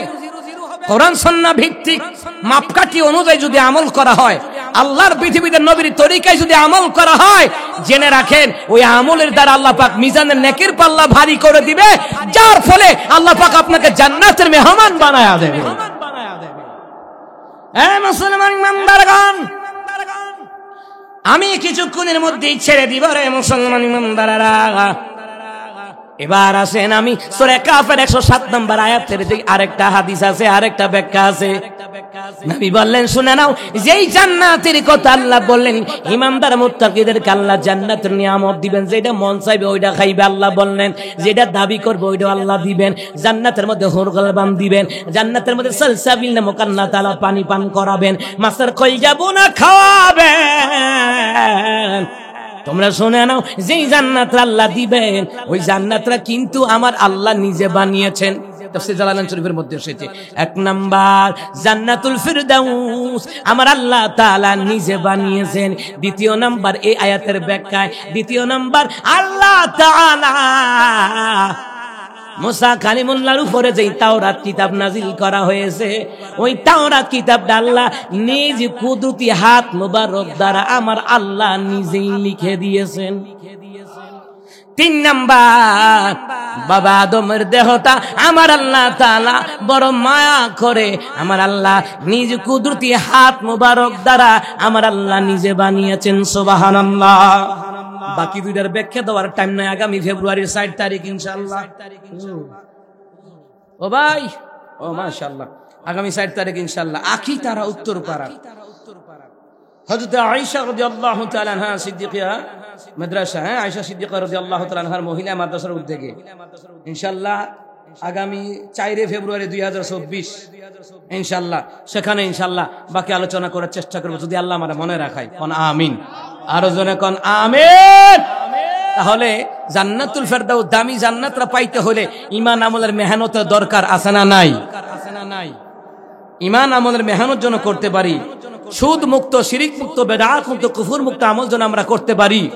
কোরআন সুন্নাহ ভিত্তিক মাপকাঠি অনুযায়ী যদি আমল করা হয়, আল্লাহর পৃথিবীতে নবীর তরিকায় যদি আমল করা হয়, জেনে রাখেন ওই আমলের দ্বারা আল্লাহ পাক মিজানের নেকির পাল্লা ভারী করে দিবে, যার ফলে আল্লাহ পাক আপনাকে জান্নাতের মেহমান বানায়া দেবে। হে মুসলমান ইমানদারগণ, আমি কিছুক্ষণের মধ্যেই ছেড়ে দিব রে মুসলমান ইমানদারেরা। এবার আসেন, আমি সূরা কাফের 107 নম্বর আয়াতের যে আরেকটা হাদিস আছে, আরেকটা ব্যাখ্যা আছে। নবী বললেন, শুনে নাও, যেই জান্নাতের কথা আল্লাহ বললেন, ইমানদার মুত্তাকিদেরকে আল্লাহ জান্নাতের নিয়ামত দিবেন, যেটা মন চাইবে ওইটা খাইবে আল্লাহ বললেন, যেটা দাবি করবে ওইটা আল্লাহ দিবেন। জান্নাতের মধ্যে হুরগালবান দিবেন, জান্নাতের মধ্যে সালসাবিল নামক আল্লাহ তাআলা পানি পান করাবেন, মাছের কলিজা বোনা খাওয়াবেন। তোমরা শুনে নাও, যেই জান্নাত আল্লাহ দিবেন, ওই জান্নাতটা কিন্তু আমার আল্লাহ নিজে বানিয়েছেন। তাফসীর জালালাইন শরীফের মধ্যে এসেছে, 1 নাম্বার জান্নাতুল ফিরদাউস আমার আল্লাহ তাআলা নিজে বানিয়েছেন। 2 নাম্বার এই আয়াতের ব্যাখ্যায়, 2 নাম্বার আল্লাহ তাআলা মুসা কালিমুল্লাহর উপরে যেই তাওরাত কিতাব নাজিল করা হয়েছে, ওই তাওরাত কিতাবটা আল্লাহ নিজ কুদরতি হাত মোবারক দ্বারা আমার আল্লাহ নিজেই লিখে দিয়েছেন। 3 নাম্বার বাবা আদমের দেহটা আমার আল্লাহ তাআলা বড় মায়া করে আমার আল্লাহ নিজ কুদরতি হাত মোবারক দ্বারা আমার আল্লাহ নিজে বানিয়েছেন। সুবহানাল্লাহ। বাকি দুইটার ব্যাখ্যা দেওয়ার টাইম নাই, আগামী ফেব্রুয়ারির 60 তারিখ ইনশাআল্লাহ। ও ভাই, ও মাশাআল্লাহ, আগামী 60 তারিখ ইনশাআল্লাহ আকিতারা উত্তরপাড়া হযরত আয়েশা রাদিয়াল্লাহু তাআলা আনহা সিদ্দিকা মাদ্রাসা, আয়েশা সিদ্দিকা রাদিয়াল্লাহু তাআলা আনহার মহিলা মাদ্রাসার উদ্যোগে ইনশাআল্লাহ আগামী 4 ফেব্রুয়ারি 2024 ইনশাআল্লাহ সেখানে ইনশাআল্লাহ বাকি আলোচনা করার চেষ্টা করব, যদি আল্লাহ আমাদের মনে রাখায়। কোন আমিন, আরো জনে কোন আমিন। তাহলে জান্নাতুল ফেরদাউস দামি জান্নাতটা পাইতে হলে ঈমান আমলের মেহনতের দরকার আছে না নাই? ঈমান আমলের মেহনত যেন করতে পারি, সুদ মুক্ত, শিরিক মুক্ত, বেদাত মুক্ত, কুফর মুক্ত আমল যেন আমরা করতে পারি।